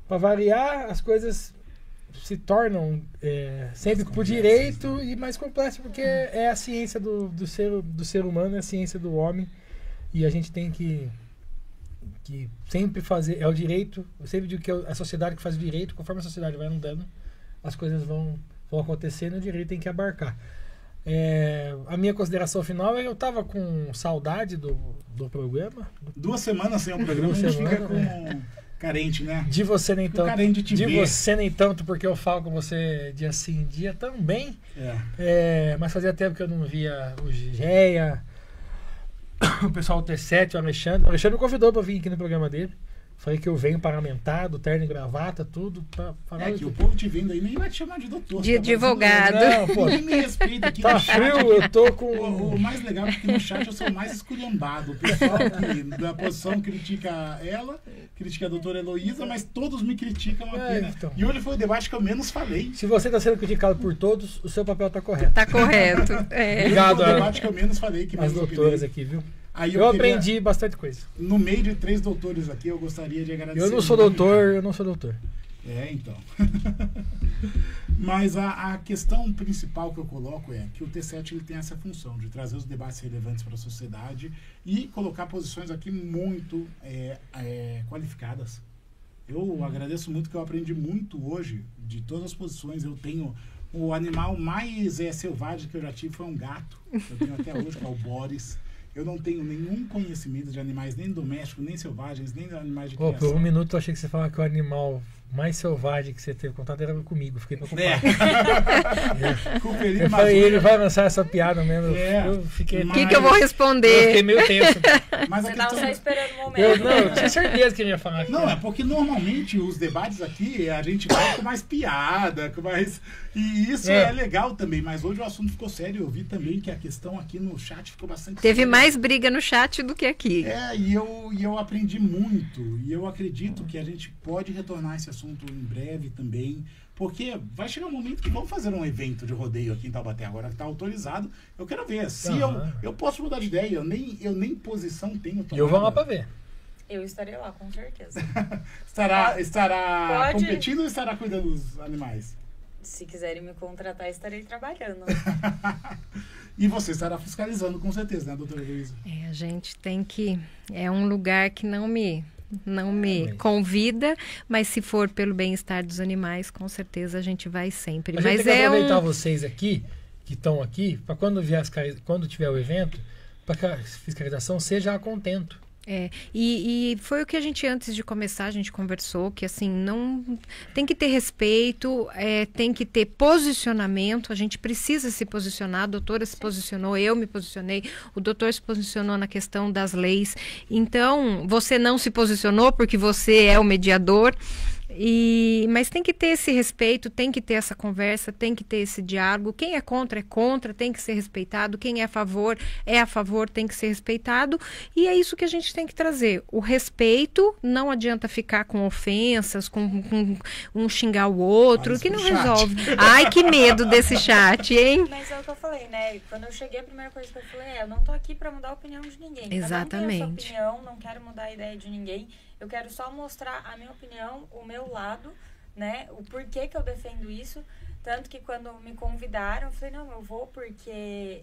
Speaker 2: Para variar, as coisas se tornam sempre por direito e mais complexo, porque é a ciência do ser humano, é a ciência do homem, e a gente tem que sempre fazer, é o direito, eu sempre digo que é a sociedade que faz o direito, conforme a sociedade vai andando, as coisas vão acontecendo, o direito tem que abarcar. A minha consideração final é que eu estava com saudade do programa.
Speaker 1: 2 semanas sem o programa, a gente fica com carente, né?
Speaker 2: De você nem tanto.
Speaker 1: Carente de ver.
Speaker 2: Você nem tanto, porque eu falo com você dia sim, dia também. Mas fazia tempo que eu não via o Geia, o pessoal do T7, o Alexandre. O Alexandre me convidou para vir aqui no programa dele. Falei que eu venho paramentado, terno e gravata, tudo. Pra falar
Speaker 1: que o povo te vendo aí nem vai te chamar de doutor.
Speaker 8: De advogado.
Speaker 2: Não, pô.
Speaker 1: Nem me respeita aqui
Speaker 2: Tá
Speaker 1: no chat.
Speaker 2: frio, eu tô com...
Speaker 1: O mais legal é que no chat eu sou mais esculhambado. O pessoal que da posição critica ela, critica a doutora Heloísa, mas todos me criticam aqui, né?
Speaker 2: Então.
Speaker 1: E hoje foi o debate que eu menos falei.
Speaker 2: Se você está sendo criticado por todos, o seu papel tá correto.
Speaker 8: Tá correto.
Speaker 2: Obrigado,
Speaker 1: Foi o debate que eu menos falei. Que
Speaker 2: as doutoras aqui, viu?
Speaker 1: Aí
Speaker 2: eu
Speaker 1: queria,
Speaker 2: aprendi bastante coisa.
Speaker 1: No meio de 3 doutores aqui, eu gostaria de agradecer.
Speaker 2: Eu não sou doutor.
Speaker 1: Então. Mas a questão principal que eu coloco é que o T7 ele tem essa função de trazer os debates relevantes para a sociedade e colocar posições aqui muito qualificadas. Eu agradeço muito que eu aprendi muito hoje de todas as posições. Eu tenho o animal mais selvagem que eu já tive foi um gato. Eu tenho até hoje, que é o Boris. Eu não tenho nenhum conhecimento de animais nem domésticos, nem selvagens, nem de animais de criação.
Speaker 2: Por um minuto eu achei que você falava que o animal mais selvagem que você teve contato era comigo. Fiquei preocupado.
Speaker 1: Com o Felipe
Speaker 2: Eu falei,
Speaker 1: Mazuia.
Speaker 2: ele vai lançar essa piada mesmo. Eu fiquei...
Speaker 8: O que eu vou
Speaker 2: Eu
Speaker 8: responder?
Speaker 2: fiquei meio tenso.
Speaker 1: Mas a
Speaker 4: Você tava
Speaker 1: questão...
Speaker 4: só esperando o momento.
Speaker 2: Eu tinha certeza que ele ia falar.
Speaker 1: Não, é porque normalmente os debates aqui a gente vai com mais piada, com mais... E isso é legal também, mas hoje o assunto ficou sério. Eu vi também que a questão aqui no chat ficou bastante
Speaker 8: Teve
Speaker 1: séria.
Speaker 8: mais briga no chat do que aqui.
Speaker 1: E eu aprendi muito. E eu acredito que a gente pode retornar esse assunto em breve também. Porque vai chegar um momento que vamos fazer um evento de rodeio aqui em Taubaté agora que está autorizado. Eu quero ver. Se eu posso mudar de ideia, eu nem posição tenho.
Speaker 2: E eu vou lá para ver.
Speaker 4: Eu estarei lá, com certeza.
Speaker 1: estará
Speaker 4: Pode.
Speaker 1: competindo ou estará cuidando dos animais?
Speaker 4: Se quiserem me contratar, estarei trabalhando.
Speaker 1: E você estará fiscalizando, com certeza, né, doutora Luísa?
Speaker 8: A gente tem que... É um lugar que não me convida, mas se for pelo bem-estar dos animais, com certeza a gente vai sempre.
Speaker 2: A gente tem que aproveitar vocês aqui, que estão aqui, para quando tiver o evento, para que a fiscalização seja a contento.
Speaker 8: E foi o que a gente, antes de começar, a gente conversou, que assim, não tem que ter respeito, tem que ter posicionamento, a gente precisa se posicionar, a doutora se posicionou, eu me posicionei, o doutor se posicionou na questão das leis, então você não se posicionou porque você é o mediador, mas tem que ter esse respeito, tem que ter essa conversa, tem que ter esse diálogo. Quem é contra, tem que ser respeitado. Quem é a favor, tem que ser respeitado. E é isso que a gente tem que trazer. O respeito, não adianta ficar com ofensas, com um xingar o outro, que não resolve. Ai, que medo desse chat, hein?
Speaker 4: Mas é o que eu falei, né? Quando eu cheguei, a primeira coisa que eu falei eu não tô aqui pra mudar a opinião de ninguém.
Speaker 8: Exatamente.
Speaker 4: Cada um tem a sua opinião, não quero mudar a ideia de ninguém. Eu quero só mostrar a minha opinião, o meu lado, né? O porquê que eu defendo isso. Tanto que quando me convidaram, eu falei, não, eu vou porque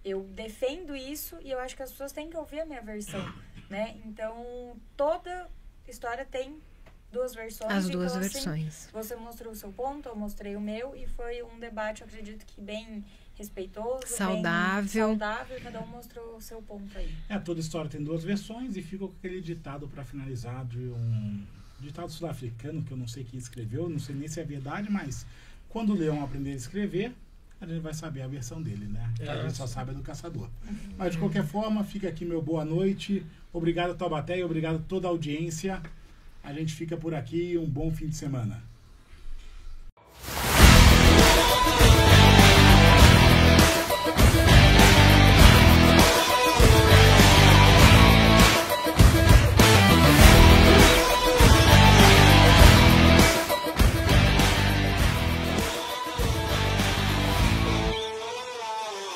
Speaker 4: eu defendo isso e eu acho que as pessoas têm que ouvir a minha versão, né? Então, toda história tem duas versões.
Speaker 8: As duas
Speaker 4: então,
Speaker 8: versões.
Speaker 4: Assim, você mostrou o seu ponto, eu mostrei o meu e foi um debate, eu acredito que bem respeitoso,
Speaker 8: saudável,
Speaker 4: cada um mostrou o seu ponto aí.
Speaker 1: Toda história tem duas versões e fica com aquele ditado para finalizar de um ditado sul-africano que eu não sei quem escreveu, não sei nem se é verdade, mas quando o leão aprender a escrever, a gente vai saber a versão dele, né? A gente só sabe a do caçador. Mas de qualquer forma, fica aqui meu boa noite. Obrigado, Taubaté, e obrigado a toda a audiência. A gente fica por aqui. Um bom fim de semana.